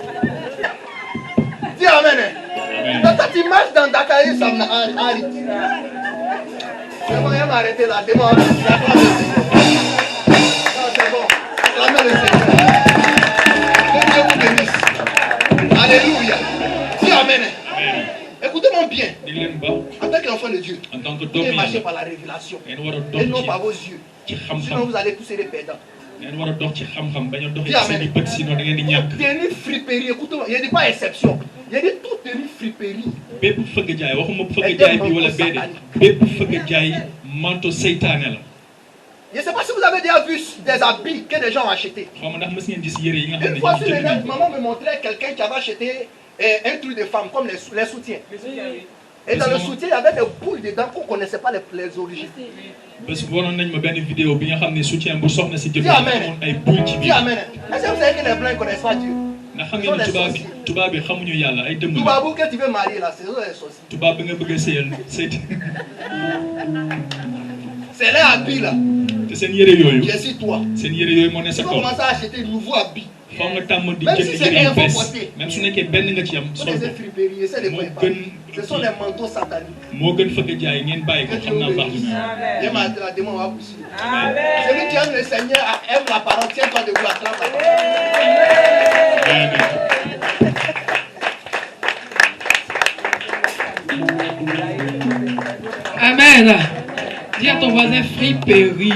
Dis Amen. amen. Donc quand tu marches dans Dakar, il s'en arrête. C'est bon, il m'a arrêté là. C'est bon. Non, c'est bon. Acclamez le Seigneur. Que Dieu vous bénisse. Alléluia. Dis Amen. amen. Écoutez-moi bien. di leen ba En tant qu'enfant de Dieu, en tant que vous doomu devez marcher yàlla par la révélation. ngeen war a Et non dox par vos yeux. ci Sinon, xam-xam vous allez tous être perdants. ngeen war a dox ci xam-xam bañ a dox Dis ci seen i amen. bët sinon da ngeen di ñàkk. Tenue friperie, écoutez-moi, il n'y a pas exception. Il y a dit toute tenue friperie. bépp fëgg jaay waxuma fëgg jaay bi wala béede bépp fëgg jaay manteau seytaane la. Je ne sais pas si vous avez déjà vu des habits que des gens ont achetés. xaw ma ndax mës ngeen gis yére yi nga xam Une ne fois ñu sur le jënd net, nañ ko. maman me montrait quelqu'un qui avait acheté et un truc de femme, comme les soutiens. Et dans le soutien, il y avait des boules dedans qu'on ne connaissait pas les origines. Parce que waroon nañ ma benn vidéo bi nga xam ne soutien bu soxna si jëf Dis amen. amoon ay buy ci Dis biir. amen. Est-ce que vous savez que les blancs ne connaissent pas Dieu? ndax xam ngeen ne tubaab bi xamuñu yàlla ay dëmm la. Toubabou que tu veux marier là, c'est eux les sorciers. tubaab bi nga bëgg a sëyal sëyt. C'est les habits là. te seen yére yooyu. Qui est sur toi. seen yére yooyu moo ne Tu sa peux kaw. commencer à acheter de nouveaux habits. foog nga tàmm di Même jënd si c'est yére yu un faux bees porté. même su nekkee benn nga ci am Ce sont sol des ko. fripéries, c'est des Moo prépares. gën Ce sont les manteaux sataniques. moo gën fëgg jaay ngeen bàyyi ko xam naa baax li muy. Viens ma demain on va pousser. Celui qui aime le Seigneur aime la parole. Tiens-toi debout, attrape la parole. Amen. Dis à ton voisin friperie.